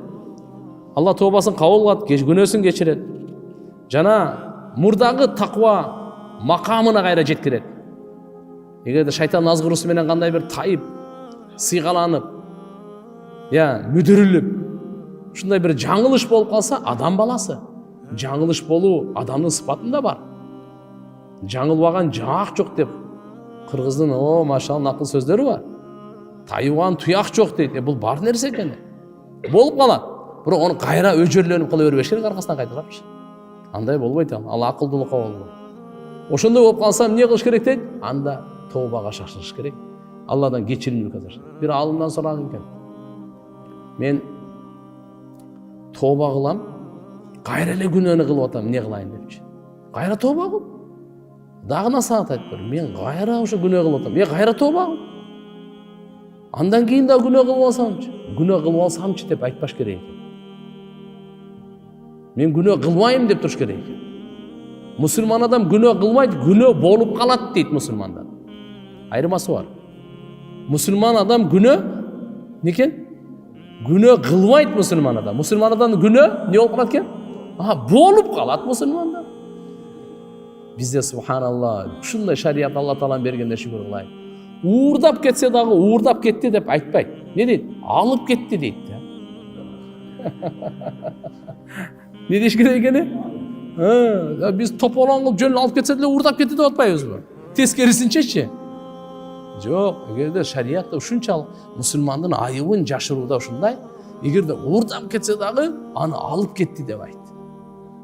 Алла тобасын кабыл кылат, күнөөсүн кечирет. Жана мурдагы таква макамына кайра жеткирет. Эгерде шайтан азгыруусу менен кандай бир тайып, сыйгаланып, мүдүрүлүп, ушундай бир жаңылыш болуп калса, адам баласы. Жаңылыш болуу адамдын сыпатында бар. Жаңылбаган жак жок деп кыргыздын машалла акыл сөздөрү бар. Тайыган туяк жок дейт. Бул бар нерсе экен. Болуп калат. Бирок аны кайра өжөрлөнүп кыла бербеш керек, аркасынан кайтарапчы. Андай болбойт ал акылдуулукка болбойт. Ошондой болуп калса эмне кылыш керек дейт? Анда тобага шашылыш керек. Алладан кечирим өтүш. Бир алымдан сураган экен. Мен тоба кылам, кайра эле күнөөнү кылып атам, эмне кылайын депчи. Кайра тоба кыл. Дагы насаат айтып бер. Мен кайра ошо күнөө кылып атам. Кайра тоба кыл. Андан кийин да күнөө кылып алсамчы. Күнөө кылып алсамчы деп айтпаш керек экен. Мен күнөө кылбайм деп туруш керек экен. Мусулман адам күнөө кылбайт, күнөө болуп калат дейт мусулмандар. Айырмасы бар. Мусулман адам күнөө некен? Күнөө кылбайт мусулман адам. Мусулман адам күнөө не болуп калат экен? Болуп калат мусулманда. Бизде субханалла, ушундай шарият Алла Таалан бергенде шүгүр кылайын. Уурдап кетсе дагы уурдап кетти деп айтпайт. Не дейт? Алып кетти дейт. Не деш керек экен? Биз тополоң кылып жөн алып кетсе деле уурдап кетти деп атпайбызбы? Тескерисинчечи. Жоқ, эгерде шариатта ушунчалык мусулмандын айыбын жашырууда ушундай, эгерде уурдап кетсе дагы аны алып кетти деп айт.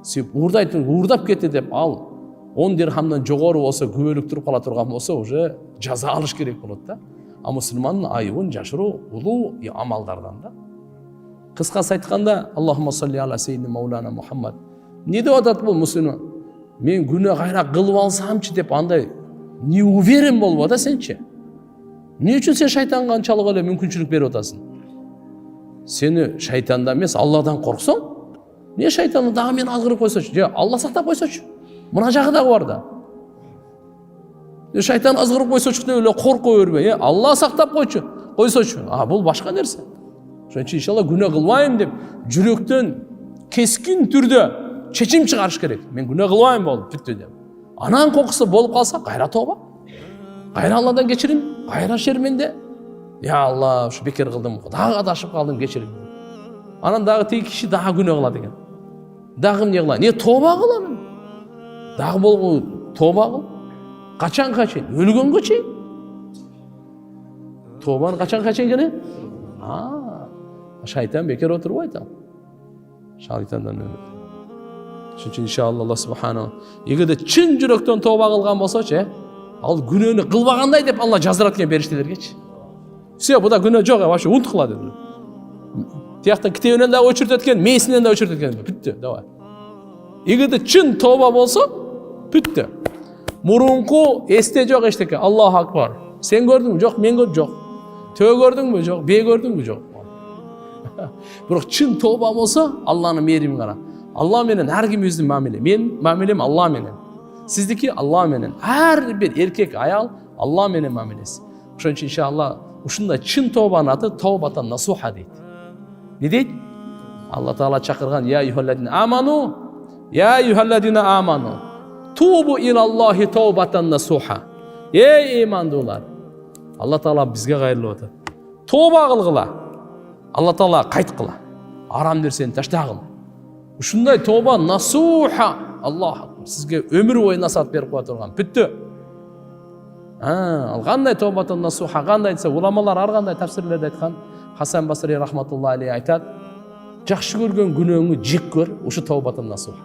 Себеп уурдап кетти деп ал 10 дирхамдан жогору болсо, күбөлүк туруп кала турган болсо, уже жаза алыш керек болот да. А мусулмандын айыбын жашыруу улуу амалдардан да. Кыскасы айтканда, Аллахумма салли аля сейидина Маулана Мухаммад. Не деп атат бул мусулман? Мен күнөө кайра кылып алсамчы деп андай не уверен болбо да сенчи. Не үчүн сен шайтанга анчалык эле мүмкүнчүлүк берип атасың? Сени шайтандан эмес, Алладан корксоң, не шайтанды дагы мен алгырып койсочу, же Алла сактап койсочу. Мына жагы дагы бар да. Шайтан азгырып койсочу деп эле корко бербей, Алла сактап койсочу. Бул башка нерсе. Ошон үчүн иншалла күнөө кылбайм деп жүрөктөн кескин түрдө чечим чыгарыш керек. Мен күнөө кылбайм болуп бүттү деп. Анан кокусу болуп калса, кайра тоба. Кайра Алладан кечирим, кайра шерменде. Я Алла, ушу бекер кылдым, дагы адашып калдым, кечирим. Анан дагы тиги киши дагы күнөө кылат экен. Дагы эмне кылам? Не тоба кылам? Дагы болгу тоба кыл. Качанга чейин? Өлгөнгө чейин? Тобаны качанга чейин келе? Шайтан бекер отурбайт ал. Шайтандан өлөт. Ошон үчүн иншалла Алла субхана эгерде чын жүрөктөн тоба кылган болсочу, ал күнөөнү кылбагандай деп Алла жаздырат экен периштелергечи. Все, буда күнөө жок, вообще унут кыла деди. Тияктан китебинен дагы өчүртөт экен, мээсинен дагы өчүртөт экен. Бүттү, давай. Эгерде чын тоба болсо, бүттү. Мурунку эсте жок эчтеке. Аллаху акбар. Сен көрдүңбү? Жок, мен көрдүм, жок. Төө көрдүңбү? Жок. Бе көрдүңбү? Жок. Бирок чын тоба болсо, Алланын мээримин кара. Алла менен ар кимибиздин мамиле. Мен мамилем Алла менен. Сиздики Алла менен. Ар бир эркек, аял Алла менен мамилеси. Ошон үчүн иншалла ушундай чын тобанын аты таубатан насуха дейт. Не дейт? Алла Таала чакырган: "Я юхалладина аману, я юхалладина аману. Тубу илаллахи таубатан насуха." Эй имандуулар. Алла Таала бизге кайрылып атат. Тоба кылгыла. Алла Таала кайткыла. Арам нерсени таштагыла. Ушундай тоба насуха. Аллах сизге өмүр бою насаат берип кое турган. Бүттү. Ал кандай тобатан насуха, кандай десе, уламалар ар кандай тафсирлерде айткан. Хасан Басри рахматуллахи алейхи айтат: "Жакшы көргөн күнөөңү жек көр, ушу тобатан насуха."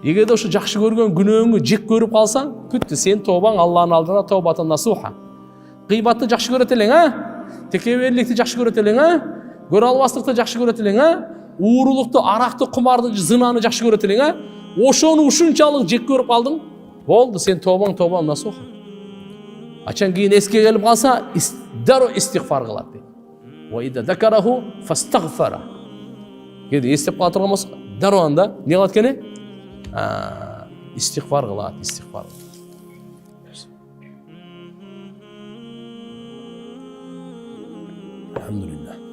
Эгерде ушу жакшы көргөн күнөөңү жек көрүп калсаң, бүттү, сен тобаң Алланын алдында тобатан насуха. Кыйбатты жакшы көрөт элең, текеберликти жакшы көрөт элең, көрө албастыкты жакшы көрөт элең, уурулукту, аракты, кумарды, зынаны жакшы көрөт элең, ошону ушунчалык жек көрүп калдың, болду, сен тобаң насуха. Ачан кийин эске келип калса, даро истигфар кылат дейт. Ва ида закараху фастагфара. Кеде эстеп кала турган болсо, даро анда не кылат экен? Истигфар кылат, истигфар. Алхамдулилlah.